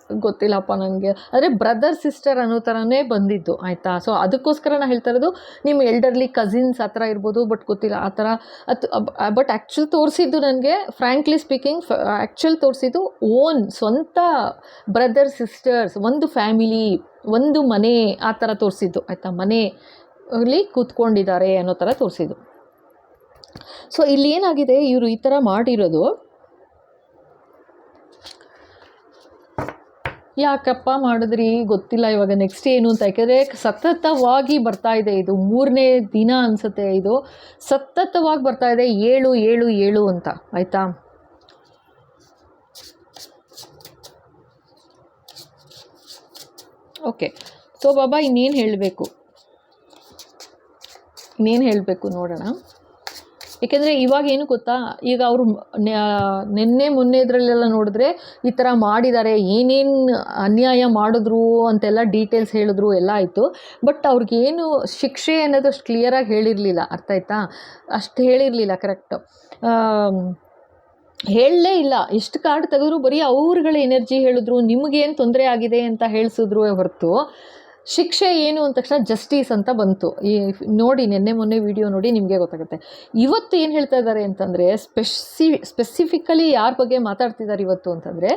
ಗೊತ್ತಿಲ್ಲಪ್ಪ ನನಗೆ. ಆದರೆ ಬ್ರದರ್ ಸಿಸ್ಟರ್ ಅನ್ನೋ ಥರನೇ ಬಂದಿದ್ದು ಆಯಿತಾ. ಸೊ ಅದಕ್ಕೋಸ್ಕರ ನಾನು ಹೇಳ್ತಾ ಇರೋದು ನಿಮ್ಮ ಎಲ್ಡರ್ಲಿ ಕಸಿನ್ಸ್ ಆ ಥರ ಇರ್ಬೋದು, ಬಟ್ ಗೊತ್ತಿಲ್ಲ ಆ ಥರ. ಬಟ್ ಆ್ಯಕ್ಚುಲ್ ತೋರಿಸಿದ್ದು ನನಗೆ ಫ್ರ್ಯಾಂಕ್ಲಿ ಸ್ಪೀಕಿಂಗ್ ಆ್ಯಕ್ಚುಲ್ ತೋರಿಸಿದ್ದು ಸ್ವಂತ ಬ್ರದರ್ ಸಿಸ್ಟರ್ಸ್, ಒಂದು ಫ್ಯಾಮಿಲಿ, ಒಂದು ಮನೆ ಆ ಥರ ತೋರಿಸಿದ್ದು ಆಯಿತಾ. ಮನೆಯಲ್ಲಿ ಕೂತ್ಕೊಂಡಿದ್ದಾರೆ ಅನ್ನೋ ಥರ ತೋರಿಸಿದ್ದು. ಸೊ ಇಲ್ಲಿ ಏನಾಗಿದೆ, ಇವರು ಈ ಥರ ಮಾಡಿರೋದು ಯಾಕಪ್ಪ ಮಾಡಿದ್ರಿ ಗೊತ್ತಿಲ್ಲ. ಇವಾಗ ನೆಕ್ಸ್ಟ್ ಏನು ಅಂತ, ಯಾಕೆಂದರೆ ಸತತವಾಗಿ ಬರ್ತಾ ಇದೆ. ಇದು 3ನೇ ದಿನ ಅನಿಸುತ್ತೆ, ಇದು ಸತತವಾಗಿ ಬರ್ತಾ ಇದೆ 7 ಅಂತ ಆಯಿತಾ. ಓಕೆ, ಸೊ ಬಾಬಾ ಇನ್ನೇನು ಹೇಳಬೇಕು ನೋಡೋಣ. ಏಕೆಂದರೆ ಇವಾಗ ಏನು ಗೊತ್ತಾ, ಈಗ ಅವರು ಮೊನ್ನೆ ಇದರಲ್ಲೆಲ್ಲ ನೋಡಿದ್ರೆ ಈ ಥರ ಮಾಡಿದ್ದಾರೆ, ಏನೇನು ಅನ್ಯಾಯ ಮಾಡಿದ್ರು ಅಂತೆಲ್ಲ ಡೀಟೇಲ್ಸ್ ಹೇಳಿದ್ರು, ಎಲ್ಲ ಆಯಿತು. ಬಟ್ ಅವ್ರಿಗೇನು ಶಿಕ್ಷೆ ಅನ್ನೋದು ಅಷ್ಟು ಕ್ಲಿಯರಾಗಿ ಹೇಳಿರಲಿಲ್ಲ, ಅರ್ಥ ಆಯ್ತಾ. ಅಷ್ಟು ಹೇಳಿರಲಿಲ್ಲ ಕರೆಕ್ಟು, ಹೇಳಲೇ ಇಲ್ಲ. ಎಷ್ಟು ಕಾರ್ಡ್ ತೆಗೆದ್ರು ಬರೀ ಅವ್ರಗಳ ಎನರ್ಜಿ ಹೇಳಿದ್ರು, ನಿಮಗೇನು ತೊಂದರೆ ಆಗಿದೆ ಅಂತ ಹೇಳಿಸಿದ್ರು ಹೊರತು ಶಿಕ್ಷೆ ಏನು ಅಂದ ತಕ್ಷಣ ಜಸ್ಟಿಸ್ ಅಂತ ಬಂತು. ನೋಡಿ ಮೊನ್ನೆ ವಿಡಿಯೋ ನೋಡಿ ನಿಮಗೆ ಗೊತ್ತಾಗುತ್ತೆ. ಇವತ್ತು ಏನು ಹೇಳ್ತಾ ಇದ್ದಾರೆ ಅಂತಂದರೆ ಸ್ಪೆಸಿಫಿಕಲಿ ಯಾರ ಬಗ್ಗೆ ಮಾತಾಡ್ತಿದ್ದಾರೆ ಇವತ್ತು ಅಂತಂದರೆ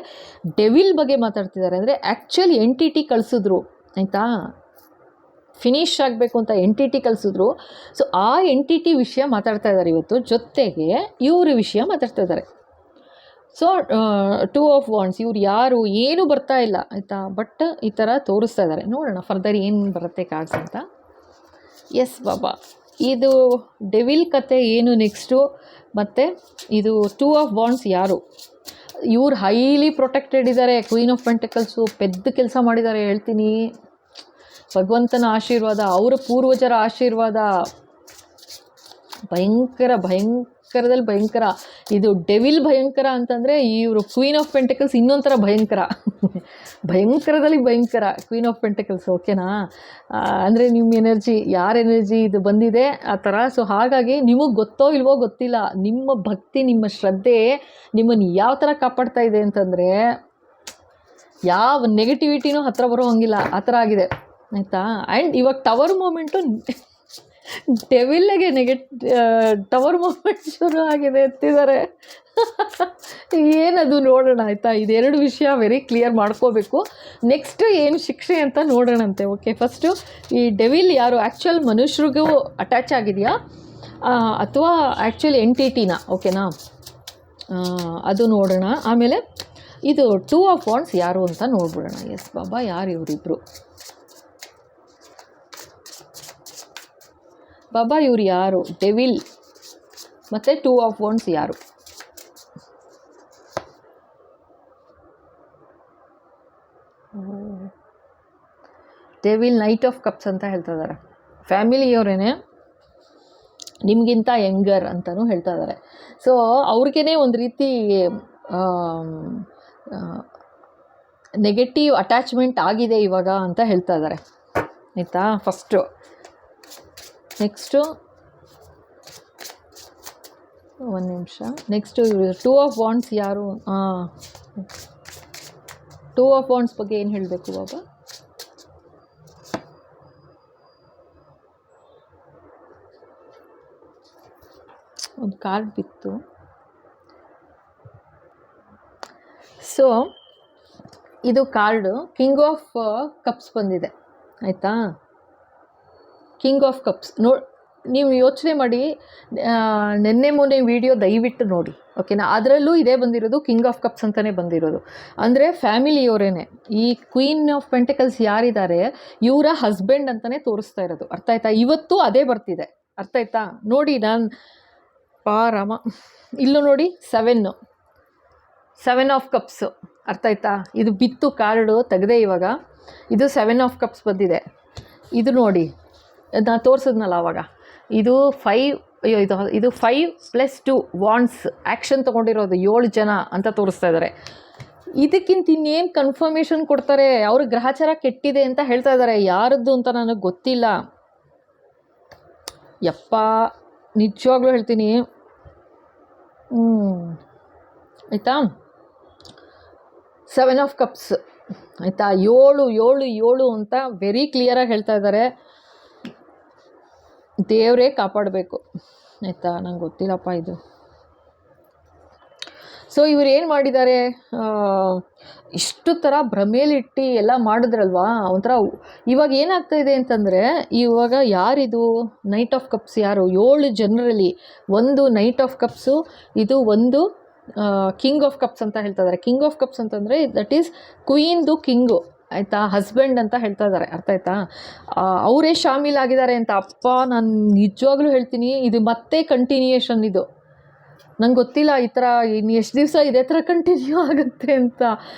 ಡೆವಿಲ್ ಬಗ್ಗೆ ಮಾತಾಡ್ತಿದ್ದಾರೆ. ಅಂದರೆ ಆ್ಯಕ್ಚುಲ್ ಎಂಟಿಟಿ ಕಳಿಸಿದ್ರು ಆಯಿತಾ, ಫಿನಿಶ್ ಆಗಬೇಕು ಅಂತ ಎಂಟಿಟಿ ಕಳಿಸಿದ್ರು. ಸೊ ಆ ಎಂಟಿಟಿ ವಿಷಯ ಮಾತಾಡ್ತಾ ಇದ್ದಾರೆ ಇವತ್ತು, ಜೊತೆಗೆ ಇವ್ರ ವಿಷಯ ಮಾತಾಡ್ತಾ ಇದ್ದಾರೆ. ಸೊ 2 ಆಫ್ ವಾಂಡ್ಸ್, ಇವ್ರು ಯಾರು ಏನು ಬರ್ತಾ ಇಲ್ಲ ಆಯಿತಾ, ಬಟ್ ಈ ಥರ ತೋರಿಸ್ತಾ ಇದ್ದಾರೆ. ನೋಡೋಣ ಫರ್ದರ್ ಏನು ಬರುತ್ತೆ ಕಾರ್ಡ್ಸ್ ಅಂತ. ಎಸ್ ಬಾಬಾ, ಇದು ಡೆವಿಲ್ ಕತೆ ಏನು ನೆಕ್ಸ್ಟು. ಮತ್ತು ಇದು 2 ಆಫ್ ವಾಂಡ್ಸ್ ಯಾರು, ಇವ್ರು ಹೈಲಿ ಪ್ರೊಟೆಕ್ಟೆಡ್ ಇದ್ದಾರೆ. ಕ್ವೀನ್ ಆಫ್ ಪೆಂಟಕಲ್ಸು ಪೆದ್ದ ಕೆಲಸ ಮಾಡಿದ್ದಾರೆ ಹೇಳ್ತೀನಿ. ಭಗವಂತನ ಆಶೀರ್ವಾದ, ಅವರ ಪೂರ್ವಜರ ಆಶೀರ್ವಾದ ಭಯಂಕರದಲ್ಲಿ ಭಯಂಕರ. ಇದು ಡೆವಿಲ್ ಭಯಂಕರ ಅಂತಂದರೆ ಇವರು ಕ್ವೀನ್ ಆಫ್ ಪೆಂಟಕಲ್ಸ್ ಇನ್ನೊಂಥರ ಭಯಂಕರದಲ್ಲಿ ಭಯಂಕರ ಕ್ವೀನ್ ಆಫ್ ಪೆಂಟಕಲ್ಸ್. ಓಕೆನಾ, ಅಂದರೆ ನಿಮ್ಮ ಎನರ್ಜಿ, ಯಾರ ಎನರ್ಜಿ ಇದು ಬಂದಿದೆ ಆ ಥರ. ಸೊ ಹಾಗಾಗಿ ನಿಮಗೆ ಗೊತ್ತೋ ಇಲ್ವೋ ಗೊತ್ತಿಲ್ಲ, ನಿಮ್ಮ ಭಕ್ತಿ, ನಿಮ್ಮ ಶ್ರದ್ಧೆ ನಿಮ್ಮನ್ನು ಯಾವ ಥರ ಕಾಪಾಡ್ತಾ ಇದೆ ಅಂತಂದರೆ ಯಾವ ನೆಗೆಟಿವಿಟಿನೂ ಹತ್ರ ಬರೋ ಹಂಗಿಲ್ಲ, ಆ ಥರ ಆಗಿದೆ ಆಯಿತಾ. ಆ್ಯಂಡ್ ಇವಾಗ ಟವರ್ ಮೂಮೆಂಟು ಡೆವಿಲ್ಗೆ ಟವರ್ ಮೂಮೆಂಟ್ ಶುರು ಆಗಿದೆ ಎತ್ತಿದ್ದಾರೆ. ಏನದು ನೋಡೋಣ ಆಯಿತಾ. ಇದೆರಡು ವಿಷಯ ವೆರಿ ಕ್ಲಿಯರ್ ಮಾಡ್ಕೋಬೇಕು. ನೆಕ್ಸ್ಟ್ ಏನು ಶಿಕ್ಷೆ ಅಂತ ನೋಡೋಣಂತೆ. ಓಕೆ, ಫಸ್ಟು ಈ ಡೆವಿಲ್ ಯಾರು, ಆ್ಯಕ್ಚುಲ್ ಮನುಷ್ಯರಿಗೂ ಅಟ್ಯಾಚ್ ಆಗಿದೆಯಾ ಅಥವಾ ಆ್ಯಕ್ಚುಲ್ ಎಂಟಿಟಿನ, ಓಕೆನಾ, ಅದು ನೋಡೋಣ. ಆಮೇಲೆ ಇದು 2 ಆಫ್ ವಾಂಡ್ಸ್ ಯಾರು ಅಂತ ನೋಡ್ಬಿಡೋಣ. ಎಸ್ ಬಾಬಾ, ಯಾರು ಇವರಿಬ್ಬರು ಬಾಬಾ, ಇವ್ರು ಯಾರು, ಡೆವಿಲ್ ಮತ್ತು 2 ಆಫ್ ವಾಂಡ್ಸ್ ಯಾರು. ಡೆವಿಲ್ ನೈಟ್ ಆಫ್ ಕಪ್ಸ್ ಅಂತ ಹೇಳ್ತಾ ಇದ್ದಾರೆ. ಫ್ಯಾಮಿಲಿಯವರೇನೆ, ನಿಮಗಿಂತ ಯಂಗರ್ ಅಂತಲೂ ಹೇಳ್ತಾ ಇದ್ದಾರೆ. ಸೊ ಅವ್ರಿಗೇ ಒಂದು ರೀತಿ ನೆಗೆಟಿವ್ ಅಟ್ಯಾಚ್ಮೆಂಟ್ ಆಗಿದೆ ಇವಾಗ ಅಂತ ಹೇಳ್ತಾ ಇದ್ದಾರೆ. ಆಯಿತಾ ಫಸ್ಟು. ನೆಕ್ಸ್ಟು ಒಂದು ನಿಮಿಷ, ನೆಕ್ಸ್ಟು 2 ಆಫ್ ವಾಂಡ್ಸ್ ಯಾರು? ಹಾಂ, 2 ಆಫ್ ವಾಂಡ್ಸ್ ಬಗ್ಗೆ ಏನು ಹೇಳಬೇಕು ಬಾಬಾ? ಒಂದು ಕಾರ್ಡ್ ಬಿತ್ತು. ಸೊ ಇದು ಕಾರ್ಡು ಕಿಂಗ್ ಆಫ್ ಕಪ್ಸ್ ಬಂದಿದೆ ಆಯಿತಾ. ಕಿಂಗ್ ಆಫ್ ಕಪ್ಸ್ ನೀವು ಯೋಚನೆ ಮಾಡಿ, ನಿನ್ನೆ ಮೊನ್ನೆ ವಿಡಿಯೋ ದಯವಿಟ್ಟು ನೋಡಿ, ಓಕೆನಾ. ಅದರಲ್ಲೂ ಇದೇ ಬಂದಿರೋದು, ಕಿಂಗ್ ಆಫ್ ಕಪ್ಸ್ ಅಂತಲೇ ಬಂದಿರೋದು. ಅಂದರೆ ಫ್ಯಾಮಿಲಿಯವರೇನೆ. ಈ ಕ್ವೀನ್ ಆಫ್ ಪೆಂಟಕಲ್ಸ್ ಯಾರಿದ್ದಾರೆ ಇವರ ಹಸ್ಬೆಂಡ್ ಅಂತಲೇ ತೋರಿಸ್ತಾ ಇರೋದು, ಅರ್ಥ ಆಯ್ತಾ. ಇವತ್ತು ಅದೇ ಬರ್ತಿದೆ, ಅರ್ಥ ಆಯ್ತಾ. ನೋಡಿ ನಾನು ರಾಮ, ಇಲ್ಲೂ ನೋಡಿ 7 ಆಫ್ ಕಪ್ಸು, ಅರ್ಥ ಆಯ್ತಾ. ಇದು ಬಿತ್ತು ಕಾರ್ಡು ತೆಗೆದೆ ಇವಾಗ. ಇದು 7 ಆಫ್ ಕಪ್ಸ್ ಬಂದಿದೆ. ಇದು ನೋಡಿ, ನಾನು ತೋರಿಸಿದ್ನಲ್ಲ ಆವಾಗ, ಇದು 5, ಅಯ್ಯೋ ಇದು 5+2 ವಾಂಡ್ಸ್ ಆ್ಯಕ್ಷನ್ ತೊಗೊಂಡಿರೋದು 7 ಜನ ಅಂತ ತೋರಿಸ್ತಾ ಇದ್ದಾರೆ. ಇದಕ್ಕಿಂತ ಇನ್ನೇನು ಕನ್ಫರ್ಮೇಷನ್ ಕೊಡ್ತಾರೆ? ಅವ್ರ ಗ್ರಹಚಾರ ಕೆಟ್ಟಿದೆ ಅಂತ ಹೇಳ್ತಾ ಇದ್ದಾರೆ. ಯಾರದ್ದು ಅಂತ ನನಗೆ ಗೊತ್ತಿಲ್ಲ ಯಪ್ಪ, ನಿಜವಾಗ್ಲೂ ಹೇಳ್ತೀನಿ. ಆಯಿತಾ, 7 ಆಫ್ ಕಪ್ಸ್ ಆಯಿತಾ, 7 ಅಂತ ವೆರಿ ಕ್ಲಿಯರಾಗಿ ಹೇಳ್ತಾ ಇದ್ದಾರೆ. ದೇವರೇ ಕಾಪಾಡಬೇಕು ಆಯಿತಾ, ನಂಗೆ ಗೊತ್ತಿಲ್ಲಪ್ಪ ಇದು. ಸೊ ಇವ್ರು ಏನು ಮಾಡಿದ್ದಾರೆ, ಇಷ್ಟು ಥರ ಭ್ರಮೇಲಿಟ್ಟು ಎಲ್ಲ ಮಾಡಿದ್ರಲ್ವಾ ಒಂಥರ. ಇವಾಗ ಏನಾಗ್ತಾ ಇದೆ ಅಂತಂದರೆ, ಇವಾಗ ಯಾರಿದು ನೈಟ್ ಆಫ್ ಕಪ್ಸ್ ಯಾರು? 7 ಜನರಲ್ಲಿ ಒಂದು ನೈಟ್ ಆಫ್ ಕಪ್ಸು, ಇದು ಒಂದು ಕಿಂಗ್ ಆಫ್ ಕಪ್ಸ್ ಅಂತ ಹೇಳ್ತಾ ಇದ್ದಾರೆ. ಕಿಂಗ್ ಆಫ್ ಕಪ್ಸ್ ಅಂತಂದರೆ ದಟ್ ಈಸ್ ಕ್ವೀನ್ದು ಕಿಂಗು ಆಯಿತಾ, ಹಸ್ಬೆಂಡ್ ಅಂತ ಹೇಳ್ತಾ ಇದ್ದಾರೆ, ಅರ್ಥ ಆಯ್ತಾ. ಅವರೇ ಶಾಮೀಲಾಗಿದ್ದಾರೆ ಅಂತ. ಅಪ್ಪ, ನಾನು ನಿಜವಾಗ್ಲೂ ಹೇಳ್ತೀನಿ, ಇದು ಮತ್ತೆ ಕಂಟಿನ್ಯೂಯೇಷನ್. ಇದು ನಂಗೆ ಗೊತ್ತಿಲ್ಲ ಈ ಥರ ಇನ್ನು ಎಷ್ಟು ದಿವಸ ಇದೇ ಥರ ಕಂಟಿನ್ಯೂ ಆಗುತ್ತೆ ಅಂತ.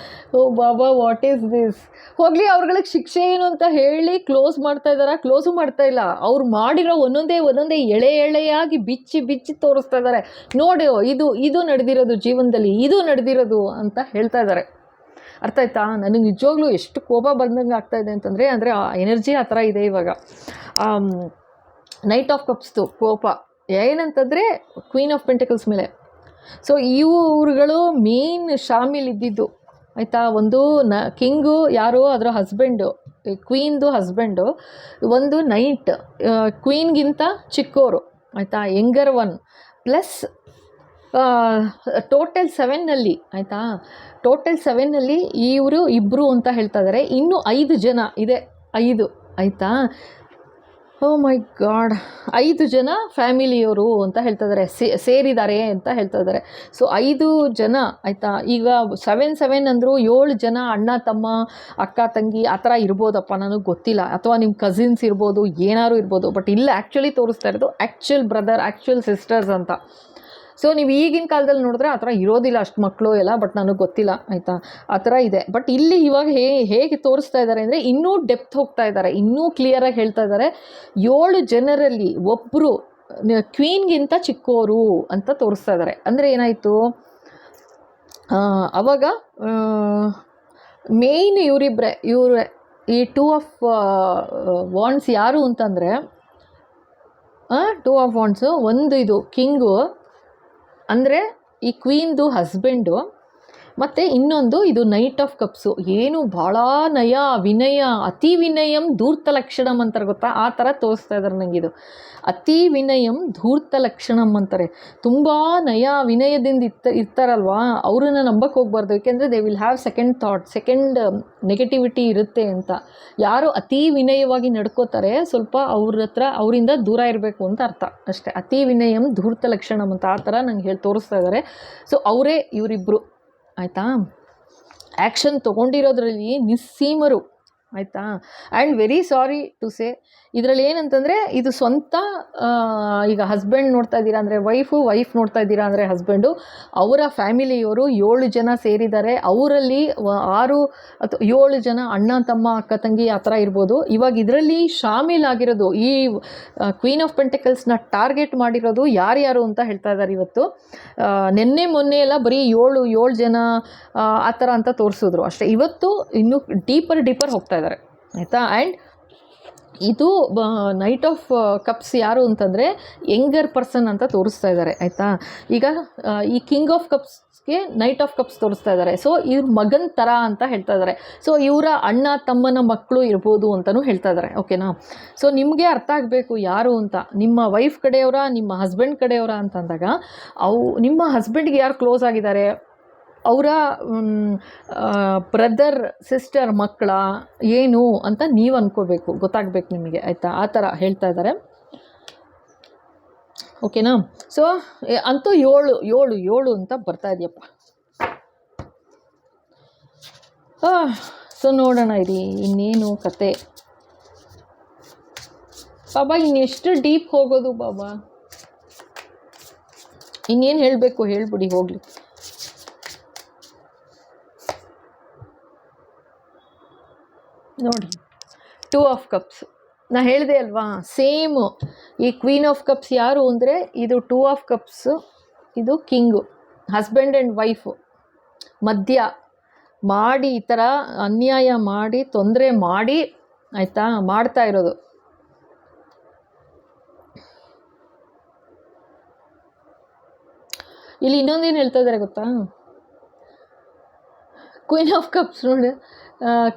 ಓ ಬಾಬಾ, ವಾಟ್ ಈಸ್ ದಿಸ್? ಹೋಗಲಿ, ಅವ್ರುಗಳಿಗೆ ಶಿಕ್ಷೆ ಏನು ಅಂತ ಹೇಳಿ ಕ್ಲೋಸ್ ಮಾಡ್ತಾ ಇದ್ದಾರೆ. ಕ್ಲೋಸು ಮಾಡ್ತಾ ಇಲ್ಲ, ಅವ್ರು ಮಾಡಿರೋ ಒಂದೊಂದೇ ಎಳೆಯಾಗಿ ಬಿಚ್ಚಿ ತೋರಿಸ್ತಾ ಇದ್ದಾರೆ. ನೋಡಿ, ಇದು ನಡೆದಿರೋದು ಜೀವನದಲ್ಲಿ, ಇದು ನಡೆದಿರೋದು ಅಂತ ಹೇಳ್ತಾ ಇದ್ದಾರೆ, ಅರ್ಥ ಆಯ್ತಾ. ನನಗೆ ನಿಜವಾಗ್ಲೂ ಎಷ್ಟು ಕೋಪ ಬಂದಂಗೆ ಆಗ್ತಾಯಿದೆ ಅಂತಂದರೆ, ಆ ಎನರ್ಜಿ ಆ ಥರ ಇದೆ ಇವಾಗ. ನೈಟ್ ಆಫ್ ಕಪ್ಸ್ದು ಕೋಪ ಏನಂತಂದರೆ ಕ್ವೀನ್ ಆಫ್ ಪೆಂಟಕಲ್ಸ್ ಮೇಲೆ. ಸೊ ಇವುಗಳು ಮೇನ್ ಶಾಮಿಲ್ ಇದ್ದಿದ್ದು ಆಯಿತಾ. ಒಂದು ಕಿಂಗು ಯಾರು, ಅದರ ಹಸ್ಬೆಂಡು, ಕ್ವೀನ್ದು ಹಸ್ಬೆಂಡು. ಒಂದು ನೈಟ್, ಕ್ವೀನ್ಗಿಂತ ಚಿಕ್ಕೋರು ಆಯಿತಾ, ಯಂಗರ್ ಒನ್. ಪ್ಲಸ್ ಟೋಟಲ್ 7ನಲ್ಲಿ ಆಯಿತಾ, ಟೋಟಲ್ 7ನಲ್ಲಿ ಇವರು ಇಬ್ಬರು ಅಂತ ಹೇಳ್ತಾ ಇದ್ದಾರೆ. ಇನ್ನೂ 5 ಜನ ಇದೆ, 5 ಆಯಿತಾ. ಓ ಮೈ ಗಾಡ್, 5 ಜನ ಫ್ಯಾಮಿಲಿಯವರು ಅಂತ ಹೇಳ್ತಾ ಇದ್ದಾರೆ, ಸೇರಿದ್ದಾರೆ ಅಂತ ಹೇಳ್ತಾ ಇದ್ದಾರೆ. ಸೊ 5 ಜನ ಆಯಿತಾ. ಈಗ 7 ಅಂದರು 7 ಜನ ಅಣ್ಣ ತಮ್ಮ ಅಕ್ಕ ತಂಗಿ ಆ ಥರ ಇರ್ಬೋದಪ್ಪ, ನನಗೆ ಗೊತ್ತಿಲ್ಲ. ಅಥವಾ ನಿಮ್ಮ ಕಸಿನ್ಸ್ ಇರ್ಬೋದು, ಏನಾರು ಇರ್ಬೋದು. ಬಟ್ ಇಲ್ಲ, ಆ್ಯಕ್ಚುಲಿ ತೋರಿಸ್ತಾ ಇರೋದು ಆ್ಯಕ್ಚುಲ್ ಬ್ರದರ್, ಆ್ಯಕ್ಚುಲ್ ಸಿಸ್ಟರ್ಸ್ ಅಂತ. ಸೊ ನೀವು ಈಗಿನ ಕಾಲದಲ್ಲಿ ನೋಡಿದ್ರೆ ಆ ಥರ ಇರೋದಿಲ್ಲ ಅಷ್ಟು ಮಕ್ಕಳು ಎಲ್ಲ, ಬಟ್ ನನಗೆ ಗೊತ್ತಿಲ್ಲ ಆಯಿತಾ, ಆ ಥರ ಇದೆ. ಬಟ್ ಇಲ್ಲಿ ಇವಾಗ ಹೇಗೆ ತೋರಿಸ್ತಾ ಇದ್ದಾರೆ ಅಂದರೆ, ಇನ್ನೂ ಡೆಪ್ತ್ ಹೋಗ್ತಾ ಇದ್ದಾರೆ, ಇನ್ನೂ ಕ್ಲಿಯರಾಗಿ ಹೇಳ್ತಾ ಇದ್ದಾರೆ. 7 ಜನರಲ್ಲಿ ಒಬ್ಬರು ಕ್ವೀನ್ಗಿಂತ ಚಿಕ್ಕೋರು ಅಂತ ತೋರಿಸ್ತಾ ಇದ್ದಾರೆ. ಅಂದರೆ ಏನಾಯಿತು ಅವಾಗ, ಮೇಯ್ನ್ ಇವರೇ ಈ 2 ಆಫ್ ವಾಂಡ್ಸ್ ಯಾರು ಅಂತಂದರೆ, 2 ಆಫ್ ವಾಂಡ್ಸು ಒಂದು ಇದು ಕಿಂಗು ಅಂದರೆ ಈ ಕ್ವೀನ್ದು ಹಸ್ಬೆಂಡು, ಮತ್ತು ಇನ್ನೊಂದು ಇದು ನೈಟ್ ಆಫ್ ಕಪ್ಸು. ಏನು ಭಾಳ ನಯ ವಿನಯ, ಅತಿ ವಿನಯಂ ಧೂರ್ತ ಲಕ್ಷಣಂ ಅಂತಾರೆ ಗೊತ್ತಾ, ಆ ಥರ ತೋರಿಸ್ತಾ ಇದ್ದಾರೆ ನನಗಿದು. ಅತಿ ವಿನಯಂ ಧೂರ್ತ ಲಕ್ಷಣಂ ಅಂತಾರೆ. ತುಂಬ ನಯ ವಿನಯದಿಂದ ಇರ್ತಾರಲ್ವಾ, ಅವ್ರನ್ನ ನಂಬಕ್ಕೆ ಹೋಗ್ಬಾರ್ದು. ಏಕೆಂದರೆ they will have second thought, second negativity ಇರುತ್ತೆ ಅಂತ. ಯಾರು ಅತಿ ವಿನಯವಾಗಿ ನಡ್ಕೋತಾರೆ, ಸ್ವಲ್ಪ ಅವರಿಂದ ದೂರ ಇರಬೇಕು ಅಂತ ಅರ್ಥ ಅಷ್ಟೇ. ಅತಿ ವಿನಯಂ ಧೂರ್ತ ಲಕ್ಷಣಂ ಅಂತ ಆ ಥರ ನಂಗೆ ತೋರಿಸ್ತಾ ಇದ್ದಾರೆ. ಸೊ ಅವರೇ ಇವರಿಬ್ಬರು ಆಯಿತಾ, ಆ್ಯಕ್ಷನ್ ತೊಗೊಂಡಿರೋದ್ರಲ್ಲಿ ನಿಸ್ಸೀಮರು ಆಯಿತಾ. And very sorry to say, ಇದರಲ್ಲಿ ಏನಂತಂದರೆ ಇದು ಸ್ವಂತ ಈಗ ಹಸ್ಬೆಂಡ್ ನೋಡ್ತಾ ಇದ್ದೀರಾ ಅಂದರೆ ವೈಫ್ ನೋಡ್ತಾ ಇದ್ದೀರಾ ಅಂದರೆ ಹಸ್ಬೆಂಡು, ಅವರ ಫ್ಯಾಮಿಲಿಯವರು 7 ಜನ ಸೇರಿದ್ದಾರೆ. ಅವರಲ್ಲಿ 6 ಅಥವಾ 7 ಜನ ಅಣ್ಣ ತಮ್ಮ ಅಕ್ಕ ತಂಗಿ ಆ ಥರ ಇರ್ಬೋದು. ಇವಾಗ ಇದರಲ್ಲಿ ಶಾಮೀಲಾಗಿರೋದು, ಈ ಕ್ವೀನ್ ಆಫ್ ಪೆಂಟಕಲ್ಸ್ನ ಟಾರ್ಗೆಟ್ ಮಾಡಿರೋದು ಯಾರ್ಯಾರು ಅಂತ ಹೇಳ್ತಾ ಇದ್ದಾರೆ ಇವತ್ತು. ನಿನ್ನೆ ಮೊನ್ನೆ ಎಲ್ಲ ಬರೀ 7 ಜನ ಆ ಥರ ಅಂತ ತೋರಿಸಿದ್ರು ಅಷ್ಟೇ. ಇವತ್ತು ಇನ್ನೂ ಡೀಪರ್ ಹೋಗ್ತಾ ಇದ್ದಾರೆ ಆಯಿತಾ. ಆ್ಯಂಡ್ ಇದು ನೈಟ್ ಆಫ್ ಕಪ್ಸ್ ಯಾರು ಅಂತಂದರೆ ಯಂಗರ್ ಪರ್ಸನ್ ಅಂತ ತೋರಿಸ್ತಾ ಇದ್ದಾರೆ ಆಯಿತಾ. ಈಗ ಈ ಕಿಂಗ್ ಆಫ್ ಕಪ್ಸ್ಗೆ ನೈಟ್ ಆಫ್ ಕಪ್ಸ್ ತೋರಿಸ್ತಾ ಇದ್ದಾರೆ. ಸೊ ಇವ್ರ ಮಗನ ಥರ ಅಂತ ಹೇಳ್ತಾ ಇದ್ದಾರೆ. ಸೊ ಇವರ ಅಣ್ಣ ತಮ್ಮನ ಮಕ್ಕಳು ಇರ್ಬೋದು ಅಂತಲೂ ಹೇಳ್ತಾ ಇದ್ದಾರೆ. ಓಕೆನಾ. ಸೊ ನಿಮಗೆ ಅರ್ಥ ಆಗಬೇಕು ಯಾರು ಅಂತ. ನಿಮ್ಮ ವೈಫ್ ಕಡೆಯವರ, ನಿಮ್ಮ ಹಸ್ಬೆಂಡ್ ಕಡೆಯವರ ಅಂತಂದಾಗ ನಿಮ್ಮ ಹಸ್ಬೆಂಡ್ಗೆ ಯಾರು ಕ್ಲೋಸ್ ಆಗಿದ್ದಾರೆ, ಅವರ ಬ್ರದರ್ ಸಿಸ್ಟರ್ ಮಕ್ಕಳ ಏನು ಅಂತ ನೀವು ಅಂದ್ಕೋಬೇಕು, ಗೊತ್ತಾಗಬೇಕು ನಿಮಗೆ ಆಯಿತಾ. ಆ ಥರ ಹೇಳ್ತಾ ಇದ್ದಾರೆ. ಓಕೆನಾ. ಸೊ ಅಂತೂ ಏಳು ಅಂತ ಬರ್ತಾ ಇದೆಯಪ್ಪ. ಸೊ ನೋಡೋಣ ಇರಿ ಇನ್ನೇನು ಕತೆ. ಬಾಬಾ ಇನ್ನೆಷ್ಟು ಡೀಪ್ ಹೋಗೋದು ಬಾಬಾ, ಇನ್ನೇನು ಹೇಳಬೇಕು ಹೇಳ್ಬಿಡಿ ಹೋಗಲಿ. ನೋಡಿ 2 ಆಫ್ ಕಪ್ಸ್ ನಾ ಹೇಳಿದೆ ಅಲ್ವಾ, ಸೇಮು. ಈ ಕ್ವೀನ್ ಆಫ್ ಕಪ್ಸ್ ಯಾರು ಅಂದರೆ ಇದು 2 ಆಫ್ ಕಪ್ಸು, ಇದು ಕಿಂಗು. ಹಸ್ಬೆಂಡ್ ಆ್ಯಂಡ್ ವೈಫು ಮಧ್ಯ ಮಾಡಿ ಈ ಥರ ಅನ್ಯಾಯ ಮಾಡಿ ತೊಂದರೆ ಮಾಡಿ ಆಯಿತಾ ಮಾಡ್ತಾ ಇರೋದು. ಇಲ್ಲಿ ಇನ್ನೊಂದೇನು ಹೇಳ್ತಾ ಇದ್ದಾರೆ ಗೊತ್ತಾ, ಕ್ವೀನ್ ಆಫ್ ಕಪ್ಸ್ ನೋಡಿ,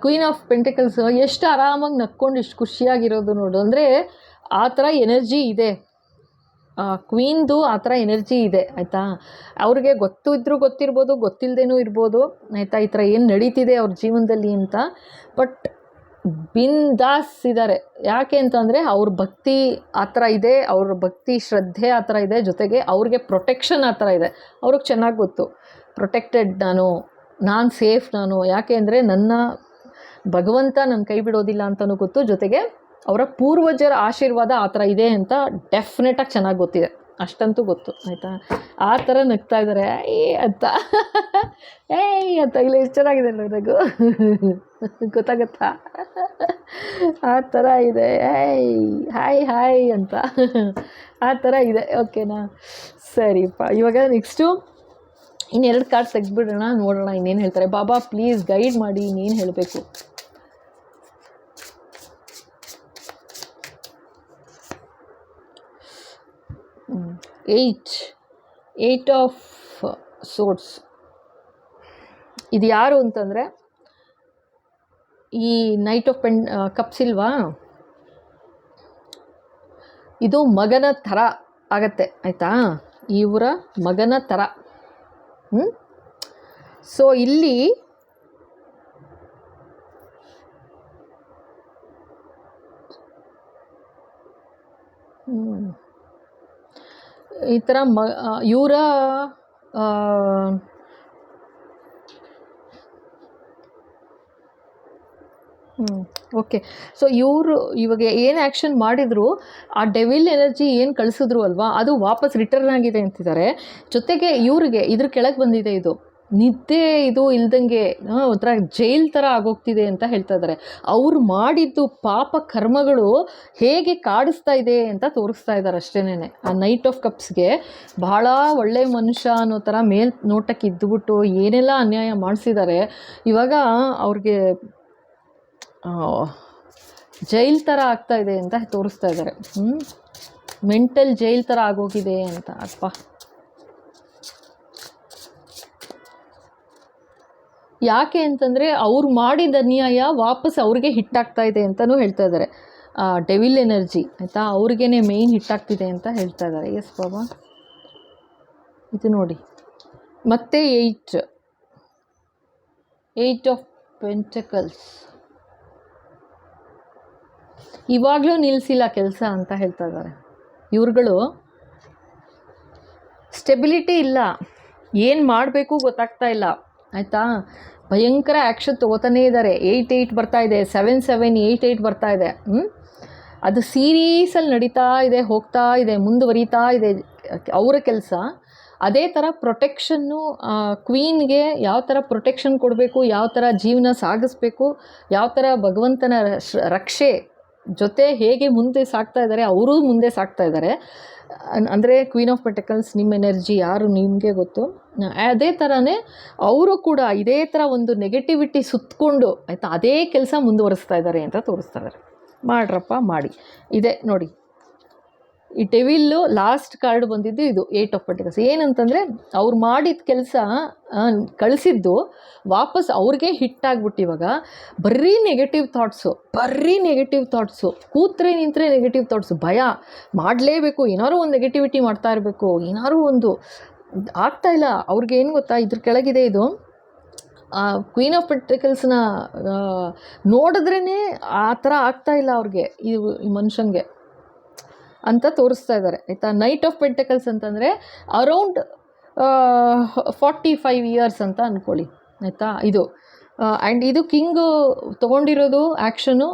ಕ್ವೀನ್ ಆಫ್ ಪೆಂಟಿಕಲ್ಸ್ ಎಷ್ಟು ಆರಾಮಾಗಿ ನಕ್ಕೊಂಡು ಎಷ್ಟು ಖುಷಿಯಾಗಿರೋದು ನೋಡು. ಅಂದರೆ ಆ ಥರ ಎನರ್ಜಿ ಇದೆ ಕ್ವೀನ್ದು, ಆ ಥರ ಎನರ್ಜಿ ಇದೆ ಆಯಿತಾ. ಅವ್ರಿಗೆ ಗೊತ್ತಿರ್ಬೋದು, ಗೊತ್ತಿಲ್ಲದೇನೂ ಇರ್ಬೋದು ಆಯಿತಾ, ಈ ಥರ ಏನು ನಡೀತಿದೆ ಅವ್ರ ಜೀವನದಲ್ಲಿ ಅಂತ. ಬಟ್ ಬಿಂದಾಸ್ ಇದ್ದಾರೆ. ಯಾಕೆ ಅಂತಂದರೆ ಅವ್ರ ಭಕ್ತಿ ಆ ಥರ ಇದೆ, ಅವ್ರ ಭಕ್ತಿ ಶ್ರದ್ಧೆ ಆ ಥರ ಇದೆ, ಜೊತೆಗೆ ಅವ್ರಿಗೆ ಪ್ರೊಟೆಕ್ಷನ್ ಆ ಥರ ಇದೆ. ಅವ್ರಿಗೆ ಚೆನ್ನಾಗಿ ಗೊತ್ತು, ಪ್ರೊಟೆಕ್ಟೆಡ್ ನಾನು ಸೇಫ್ ಯಾಕೆ ಅಂದರೆ ನನ್ನ ಭಗವಂತ ನನ್ನ ಕೈ ಬಿಡೋದಿಲ್ಲ ಅಂತಲೂ ಗೊತ್ತು, ಜೊತೆಗೆ ಅವರ ಪೂರ್ವಜರ ಆಶೀರ್ವಾದ ಆ ಥರ ಇದೆ ಅಂತ ಡೆಫಿನೆಟಾಗಿ ಚೆನ್ನಾಗಿ ಗೊತ್ತಿದೆ, ಅಷ್ಟಂತೂ ಗೊತ್ತು ಆಯಿತಾ. ಆ ಥರ ನಗ್ತಾ ಇದ್ದಾರೆ ಅಂತ ಅಂತ ಇಲ್ಲ ಎಷ್ಟು ಚೆನ್ನಾಗಿದೆ ನನಗೂ ಗೊತ್ತಾಗತ್ತಾ, ಆ ಥರ ಇದೆ ಹಾಯ್ ಅಂತ ಆ ಥರ ಇದೆ. ಓಕೆನಾ, ಸರಿಪ್ಪ. ಇವಾಗ ನೆಕ್ಸ್ಟು ಇನ್ನೆರಡು ಕಾರ್ಡ್ ತೆಗೆದ್ಬಿಡೋಣ, ನೋಡೋಣ ಇನ್ನೇನು ಹೇಳ್ತಾರೆ. ಬಾಬಾ ಪ್ಲೀಸ್ ಗೈಡ್ ಮಾಡಿ, ಇನ್ನೇನು ಹೇಳಬೇಕು. ಏಯ್ಟ್ ಆಫ್ ಸೋರ್ಡ್ಸ್ ಇದು ಯಾರು ಅಂತಂದರೆ ಈ ನೈಟ್ ಆಫ್ ಕಪ್ಸ್ ಇಲ್ವಾ, ಇದು ಮಗನ ಥರ ಆಗತ್ತೆ ಆಯಿತಾ, ಇವರ ಮಗನ ಥರ. ಸೊ ಇಲ್ಲಿ ಈ ಥರ ಇವರ ಓಕೆ. ಸೊ ಇವರು ಇವಾಗ ಏನು ಆ್ಯಕ್ಷನ್ ಮಾಡಿದ್ರು, ಆ ಡೆವಿಲ್ ಎನರ್ಜಿ ಏನು ಕಳಿಸಿದ್ರು ಅಲ್ವಾ, ಅದು ವಾಪಸ್ ರಿಟರ್ನ್ ಆಗಿದೆ ಅಂತಿದ್ದಾರೆ. ಜೊತೆಗೆ ಇವ್ರಿಗೆ ಇದ್ರ ಕೆಳಗೆ ಬಂದಿದೆ, ಇದು ನಿದ್ದೆ ಇದು ಇಲ್ದಂಗೆ ಒಂಥರ ಜೈಲ್ ಥರ ಆಗೋಗ್ತಿದೆ ಅಂತ ಹೇಳ್ತಾ ಇದ್ದಾರೆ. ಅವ್ರು ಮಾಡಿದ್ದು ಪಾಪ ಕರ್ಮಗಳು ಹೇಗೆ ಕಾಡಿಸ್ತಾ ಇದೆ ಅಂತ ತೋರಿಸ್ತಾ ಇದ್ದಾರೆ ಅಷ್ಟೇನೆ. ಆ ನೈಟ್ ಆಫ್ ಕಪ್ಸ್ಗೆ ಬಹಳ ಒಳ್ಳೆ ಮನುಷ್ಯ ಅನ್ನೋ ಥರ ನೋಟಕ್ಕೆ ಇದ್ದುಬಿಟ್ಟು ಏನೆಲ್ಲ ಅನ್ಯಾಯ ಮಾಡಿಸಿದ್ದಾರೆ. ಇವಾಗ ಅವ್ರಿಗೆ ಜೈಲ್ ಥರ ಆಗ್ತಾ ಇದೆ ಅಂತ ತೋರಿಸ್ತಾ ಇದ್ದಾರೆ. ಮೆಂಟಲ್ ಜೈಲ್ ಥರ ಆಗೋಗಿದೆ ಅಂತ. ಅಪ್ಪ ಯಾಕೆ ಅಂತಂದರೆ ಅವ್ರು ಮಾಡಿದ ಅನ್ಯಾಯ ವಾಪಸ್ ಅವ್ರಿಗೆ ಹಿಟ್ಟಾಗ್ತಾ ಇದೆ ಅಂತಲೂ ಹೇಳ್ತಾ ಇದ್ದಾರೆ. ಡೆವಿಲ್ ಎನರ್ಜಿ ಆಯಿತಾ, ಅವ್ರಿಗೇ ಮೇಯ್ನ್ ಹಿಟ್ಟಾಗ್ತಿದೆ ಅಂತ ಹೇಳ್ತಾ ಇದ್ದಾರೆ. ಎಸ್ ಬಾಬಾ, ಇದು ನೋಡಿ ಮತ್ತೆ 8 ಆಫ್ ಪೆಂಟಕಲ್ಸ್ ಇವಾಗಲೂ ನಿಲ್ಲಿಸಿಲ್ಲ ಕೆಲಸ ಅಂತ ಹೇಳ್ತಾ ಇದ್ದಾರೆ. ಇವ್ರುಗಳು ಸ್ಟೆಬಿಲಿಟಿ ಇಲ್ಲ, ಏನು ಮಾಡಬೇಕು ಗೊತ್ತಾಗ್ತಾ ಇಲ್ಲ ಆಯಿತಾ. ಭಯಂಕರ ಆ್ಯಕ್ಷನ್ ತೊಗೋತಾನೇ ಇದ್ದಾರೆ. 8 ಬರ್ತಾ ಇದೆ, 7 8 ಬರ್ತಾ ಇದೆ. ಅದು ಸೀರೀಸಲ್ಲಿ ನಡೀತಾ ಇದೆ, ಹೋಗ್ತಾ ಇದೆ, ಮುಂದುವರಿತಾ ಇದೆ ಅವರ ಕೆಲಸ. ಅದೇ ಥರ ಪ್ರೊಟೆಕ್ಷನ್ನು ಕ್ವೀನ್ಗೆ ಯಾವ ಥರ ಪ್ರೊಟೆಕ್ಷನ್ ಕೊಡಬೇಕು, ಯಾವ ಥರ ಜೀವನ ಸಾಗಿಸ್ಬೇಕು, ಯಾವ ಥರ ಭಗವಂತನ ರಕ್ಷೆ ಜೊತೆ ಹೇಗೆ ಮುಂದೆ ಸಾಗ್ತಾ ಇದ್ದಾರೆ, ಅವರೂ ಮುಂದೆ ಸಾಗ್ತಾ ಇದ್ದಾರೆ. ಅಂದರೆ ಕ್ವೀನ್ ಆಫ್ ಪೆಂಟಕಲ್ಸ್ ನಿಮ್ಮ ಎನರ್ಜಿ ಯಾರು ನಿಮಗೆ ಗೊತ್ತು. ಅದೇ ಥರನೇ ಅವರು ಕೂಡ ಇದೇ ಥರ ಒಂದು ನೆಗೆಟಿವಿಟಿ ಸುತ್ತಕೊಂಡು ಆಯಿತಾ ಅದೇ ಕೆಲಸ ಮುಂದುವರಿಸ್ತಾ ಇದ್ದಾರೆ ಅಂತ ತೋರಿಸ್ತಾ ಇದ್ದಾರೆ. ಮಾಡ್ರಪ್ಪ ಮಾಡಿ. ಇದೆ ನೋಡಿ, ಈ ಡೆವಿಲ್ಲು ಲಾಸ್ಟ್ ಕಾರ್ಡ್ ಬಂದಿದ್ದು ಇದು 8 ಆಫ್ ಪೆಂಟಿಕಲ್ಸ್. ಏನಂತಂದರೆ ಅವ್ರು ಮಾಡಿದ ಕೆಲಸ ಕಳಿಸಿದ್ದು ವಾಪಸ್ ಅವ್ರಿಗೆ ಹಿಟ್ಟಾಗ್ಬಿಟ್ಟು ಇವಾಗ ಬರೀ ನೆಗೆಟಿವ್ ಥಾಟ್ಸು, ಕೂತ್ರೆ ನಿಂತರೆ ನೆಗೆಟಿವ್ ಥಾಟ್ಸು, ಭಯ, ಮಾಡಲೇಬೇಕು, ಏನಾದ್ರು ಒಂದು ನೆಗೆಟಿವಿಟಿ ಮಾಡ್ತಾ ಇರಬೇಕು, ಏನಾದ್ರು ಒಂದು ಆಗ್ತಾಯಿಲ್ಲ ಅವ್ರಿಗೆ. ಏನು ಗೊತ್ತಾ, ಇದ್ರ ಕೆಳಗಿದೆ ಇದು ಕ್ವೀನ್ ಆಫ್ ಪೆಂಟಿಕಲ್ಸ್ನ ನೋಡಿದ್ರೇ ಆ ಥರ ಆಗ್ತಾಯಿಲ್ಲ ಅವ್ರಿಗೆ, ಈ ಮನುಷ್ಯನಿಗೆ ಅಂತ ತೋರಿಸ್ತಾ ಇದ್ದಾರೆ ಆಯಿತಾ. ನೈಟ್ ಆಫ್ ಪೆಂಟಿಕಲ್ಸ್ ಅಂತಂದರೆ ಅರೌಂಡ್ 45 ಇಯರ್ಸ್ ಅಂತ ಅಂದ್ಕೊಳ್ಳಿ ಆಯಿತಾ. ಇದು ಆ್ಯಂಡ್ ಇದು ಕಿಂಗು ತೊಗೊಂಡಿರೋದು ಆ್ಯಕ್ಷನು.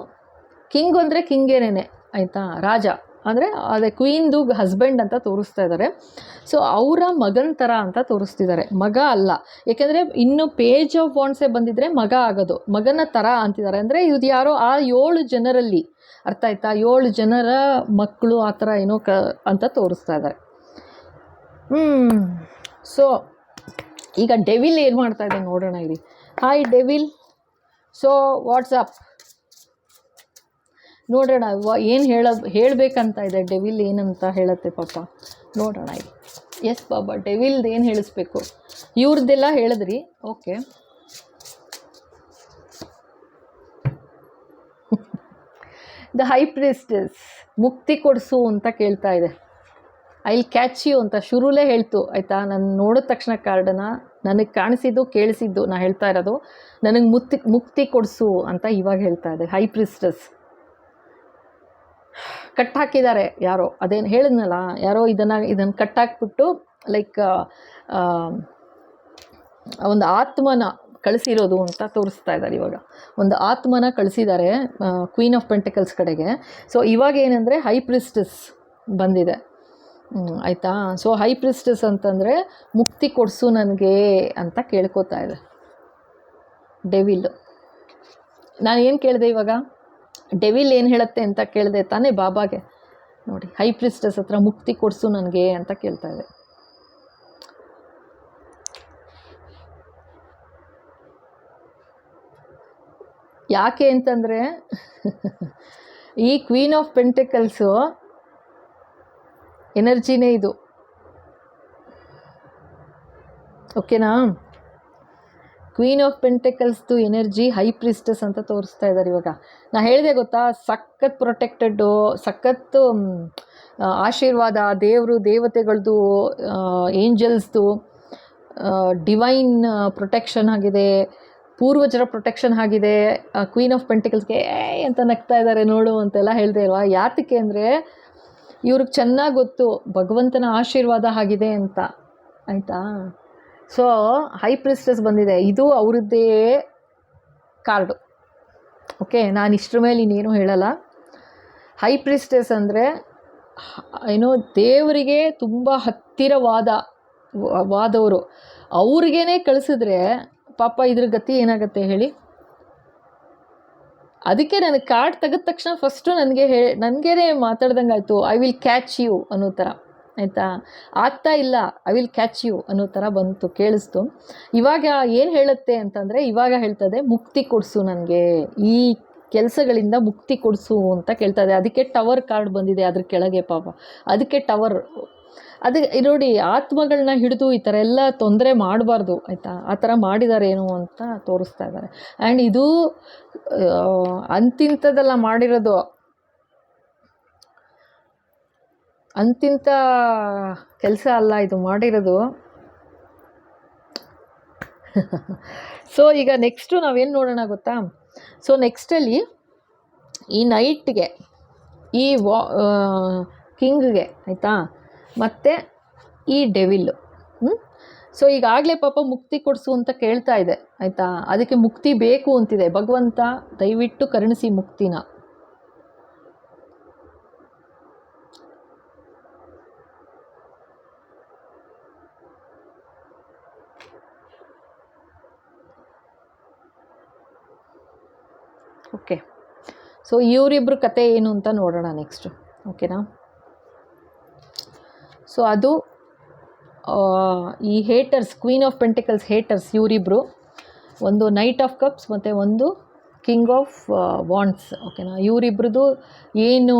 ಕಿಂಗು ಅಂದರೆ ಕಿಂಗೇನೇ ಆಯಿತಾ, ರಾಜ ಅಂದರೆ ಅದೇ ಕ್ವೀನ್ದು ಹಸ್ಬೆಂಡ್ ಅಂತ ತೋರಿಸ್ತಾ ಇದ್ದಾರೆ. ಸೊ ಅವರ ಮಗನ ಥರ ಅಂತ ತೋರಿಸ್ತಿದ್ದಾರೆ, ಮಗ ಅಲ್ಲ. ಏಕೆಂದರೆ ಇನ್ನು ಪೇಜ್ ಆಫ್ ವಾಂಡ್ಸೇ ಬಂದಿದ್ದರೆ ಮಗ ಆಗೋದು, ಮಗನ ಥರ ಅಂತಿದ್ದಾರೆ. ಅಂದರೆ ಇದು ಯಾರೋ ಆ 7 ಜನರಲ್ಲಿ, ಅರ್ಥ ಆಯ್ತಾ, 7 ಜನರ ಮಕ್ಕಳು ಆ ಥರ ಏನೋ ಅಂತ ತೋರಿಸ್ತಾ ಇದ್ದಾರೆ. ಸೊ ಈಗ ಡೆವಿಲ್ ಏನು ಮಾಡ್ತಾ ಇದೆ ನೋಡೋಣ ಇರಿ. ಹಾಯ್ ಡೆವಿಲ್, ಸೊ ವಾಟ್ಸಪ್ ನೋಡೋಣ ಏನು ಹೇಳಬೇಕಂತ ಇದೆ. ಡೆವಿಲ್ ಏನಂತ ಹೇಳುತ್ತೆ ಪಾಪ, ನೋಡೋಣ ಇದು. ಎಸ್ ಬಾಬಾ, ಡೆವಿಲ್ದು ಏನು ಹೇಳಿಸ್ಬೇಕು, ಇವ್ರದ್ದೆಲ್ಲ ಹೇಳಿದ್ರಿ. ಓಕೆ, ದ ಹೈ ಪ್ರೀಸ್ಟೆಸ್ ಮುಕ್ತಿ ಕೊಡಿಸು ಅಂತ ಕೇಳ್ತಾ ಇದೆ. ಐ ವಿಲ್ ಕ್ಯಾಚ್ ಯು ಅಂತ ಶುರುಲೇ ಹೇಳ್ತು ಆಯಿತಾ. ನಾನು ನೋಡಿದ ತಕ್ಷಣ ಕಾರ್ಡನ್ನ ನನಗೆ ಕಾಣಿಸಿದ್ದು ಕೇಳಿಸಿದ್ದು ನಾ ಹೇಳ್ತಾ ಇರೋದು, ನನಗೆ ಮುಕ್ತಿ ಕೊಡಿಸು ಅಂತ ಇವಾಗ ಹೇಳ್ತಾ ಇದೆ. ಹೈ ಪ್ರೀಸ್ಟೆಸ್ ಕಟ್ಟಾಕಿದ್ದಾರೆ ಯಾರೋ, ಅದೇನು ಹೇಳಿದ್ನಲ್ಲ, ಯಾರೋ ಇದನ್ನು ಕಟ್ಟಾಕ್ಬಿಟ್ಟು ಲೈಕ್ ಒಂದು ಆತ್ಮನ ಕಳಿಸಿರೋದು ಅಂತ ತೋರಿಸ್ತಾ ಇದ್ದಾರೆ. ಇವಾಗ ಒಂದು ಆತ್ಮನ ಕಳಿಸಿದ್ದಾರೆ ಕ್ವೀನ್ ಆಫ್ ಪೆಂಟಿಕಲ್ಸ್ ಕಡೆಗೆ. ಸೊ ಇವಾಗ ಏನಂದರೆ ಹೈ ಪ್ರೀಸ್ಟೆಸ್ ಬಂದಿದೆ ಆಯಿತಾ. ಸೊ ಹೈ ಪ್ರೀಸ್ಟೆಸ್ ಅಂತಂದರೆ ಮುಕ್ತಿ ಕೊಡಿಸು ನನಗೆ ಅಂತ ಕೇಳ್ಕೊತಾ ಇದೆ ಡೆವಿಲ್. ನಾನು ಏನು ಕೇಳಿದೆ ಇವಾಗ, ಡೆವಿಲ್ ಏನು ಹೇಳುತ್ತೆ ಅಂತ ಕೇಳಿದೆ ತಾನೇ ಬಾಬಾಗೆ. ನೋಡಿ, ಹೈ ಪ್ರೀಸ್ಟೆಸ್ ಹತ್ರ ಮುಕ್ತಿ ಕೊಡಿಸು ನನಗೆ ಅಂತ ಕೇಳ್ತಾ ಇದೆ. ಯಾಕೆ ಅಂತಂದರೆ ಈ ಕ್ವೀನ್ ಆಫ್ ಪೆಂಟಿಕಲ್ಸು ಎನರ್ಜಿನೇ ಇದು, ಓಕೆನಾ. ಕ್ವೀನ್ ಆಫ್ ಪೆಂಟಿಕಲ್ಸ್ದು ಎನರ್ಜಿ ಹೈ ಪ್ರೀಸ್ಟೆಸ್ ಅಂತ ತೋರಿಸ್ತಾ ಇದ್ದಾರೆ ಇವಾಗ. ನಾ ಹೇಳಿದೆ ಗೊತ್ತಾ, ಸಖತ್ ಪ್ರೊಟೆಕ್ಟೆಡ್ಡು, ಸಖತ್ತು ಆಶೀರ್ವಾದ, ದೇವತೆಗಳದ್ದು, ಏಂಜಲ್ಸ್ದು ಡಿವೈನ್ ಪ್ರೊಟೆಕ್ಷನ್ ಆಗಿದೆ, ಪೂರ್ವಜರ ಪ್ರೊಟೆಕ್ಷನ್ ಆಗಿದೆ ಕ್ವೀನ್ ಆಫ್ ಪೆಂಟಿಕಲ್ಸ್ಗೆ ಅಂತ ನಗ್ತಾ ಇದ್ದಾರೆ ನೋಡು ಅಂತೆಲ್ಲ ಹೇಳಿದೆ ಅಲ್ವಾ. ಯಾತಕ್ಕೆ ಅಂದರೆ ಇವ್ರಿಗೆ ಚೆನ್ನಾಗಿ ಗೊತ್ತು ಭಗವಂತನ ಆಶೀರ್ವಾದ ಆಗಿದೆ ಅಂತ ಆಯಿತಾ. ಸೊ ಹೈ ಪ್ರೀಸ್ಟೆಸ್ ಬಂದಿದೆ, ಇದು ಅವ್ರದ್ದೇ ಕಾರ್ಡು. ಓಕೆ, ನಾನು ಇಷ್ಟರ ಮೇಲೆ ಇನ್ನೇನು ಹೇಳಲ್ಲ. ಹೈ ಪ್ರೀಸ್ಟೆಸ್ ಅಂದರೆ ಏನೋ ದೇವರಿಗೆ ತುಂಬ ಹತ್ತಿರವಾದವರು, ಅವ್ರಿಗೇ ಕಳಿಸಿದ್ರೆ ಪಾಪ ಇದ್ರ ಗತಿ ಏನಾಗುತ್ತೆ ಹೇಳಿ. ಅದಕ್ಕೆ ನನಗೆ ಕಾರ್ಡ್ ತೆಗೆದ ತಕ್ಷಣ ಫಸ್ಟು ನನಗೇ ಮಾತಾಡ್ದಂಗೆ ಆಯಿತು, ಐ ವಿಲ್ ಕ್ಯಾಚ್ ಯು ಅನ್ನೋ ಥರ ಆಯಿತಾ. ಆಗ್ತಾ ಇಲ್ಲ, ಐ ವಿಲ್ ಕ್ಯಾಚ್ ಯು ಅನ್ನೋ ಥರ ಬಂತು, ಕೇಳಿಸ್ತು. ಇವಾಗ ಏನು ಹೇಳುತ್ತೆ ಅಂತಂದರೆ, ಇವಾಗ ಹೇಳ್ತದೆ ಮುಕ್ತಿ ಕೊಡಿಸು ನನಗೆ, ಈ ಕೆಲಸಗಳಿಂದ ಮುಕ್ತಿ ಕೊಡಿಸು ಅಂತ ಕೇಳ್ತದೆ. ಅದಕ್ಕೆ ಟವರ್ ಕಾರ್ಡ್ ಬಂದಿದೆ ಅದ್ರ ಕೆಳಗೆ ಪಾಪ, ಅದಕ್ಕೆ ಟವರ್. ಅದಕ್ಕೆ ನೋಡಿ, ಆತ್ಮಗಳನ್ನ ಹಿಡಿದು ಈ ಥರ ಎಲ್ಲ ತೊಂದರೆ ಮಾಡಬಾರ್ದು ಆಯಿತಾ. ಆ ಥರ ಮಾಡಿದಾರೇನು ಅಂತ ತೋರಿಸ್ತಾ ಇದ್ದಾರೆ. ಆ್ಯಂಡ್ ಇದು ಅಂತಿಂಥದ್ದೆಲ್ಲ ಮಾಡಿರೋದು, ಅಂತಿಂಥ ಕೆಲಸ ಅಲ್ಲ ಇದು ಮಾಡಿರೋದು. ಸೊ ಈಗ ನೆಕ್ಸ್ಟು ನಾವೇನು ನೋಡೋಣ ಗೊತ್ತಾ. ಸೊ ನೆಕ್ಸ್ಟಲ್ಲಿ ಈ ನೈಟ್ಗೆ, ಈ ಕಿಂಗ್ಗೆ ಆಯಿತಾ, ಮತ್ತು ಈ ಡೆವಿಲ್ಲು. ಸೊ ಈಗಾಗಲೇ ಪಾಪ ಮುಕ್ತಿ ಕೊಡಿಸು ಅಂತ ಕೇಳ್ತಾ ಇದೆ ಆಯಿತಾ. ಅದಕ್ಕೆ ಮುಕ್ತಿ ಬೇಕು ಅಂತಿದೆ. ಭಗವಂತ ದಯವಿಟ್ಟು ಕರುಣಿಸಿ ಮುಕ್ತಿನ. ಓಕೆ, ಸೊ ಇವರಿಬ್ಬರ ಕತೆ ಏನು ಅಂತ ನೋಡೋಣ ನೆಕ್ಸ್ಟು, ಓಕೆನಾ. ಸೊ ಅದು ಈ haters, queen of pentacles haters ಇವರಿಬ್ಬರು, ಒಂದು ನೈಟ್ ಆಫ್ ಕಪ್ಸ್ ಮತ್ತು ಒಂದು ಕಿಂಗ್ ಆಫ್ ವಾಂಡ್ಸ್. ಓಕೆನಾ, ಇವರಿಬ್ರದ್ದು ಏನು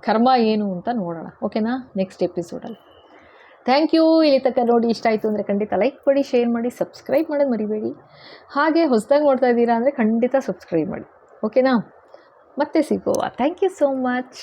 ಕರ್ಮ ಏನು ಅಂತ ನೋಡೋಣ. ಓಕೆನಾ, ನೆಕ್ಸ್ಟ್ ಎಪಿಸೋಡಲ್ಲಿ. Thank you. ಇಲ್ಲಿ ತನಕ ನೋಡಿ ಇಷ್ಟ ಆಯಿತು ಅಂದರೆ ಖಂಡಿತ ಲೈಕ್ ಮಾಡಿ, ಶೇರ್ ಮಾಡಿ, ಸಬ್ಸ್ಕ್ರೈಬ್ ಮಾಡೋದು ಮರಿಬೇಡಿ. ಹಾಗೆ ಹೊಸದಾಗಿ ನೋಡ್ತಾ ಇದ್ದೀರಾ ಅಂದರೆ ಖಂಡಿತ ಸಬ್ಸ್ಕ್ರೈಬ್ ಮಾಡಿ. ಓಕೆನಾ, ಮತ್ತೆ ಸಿಗುವ. Thank you so much.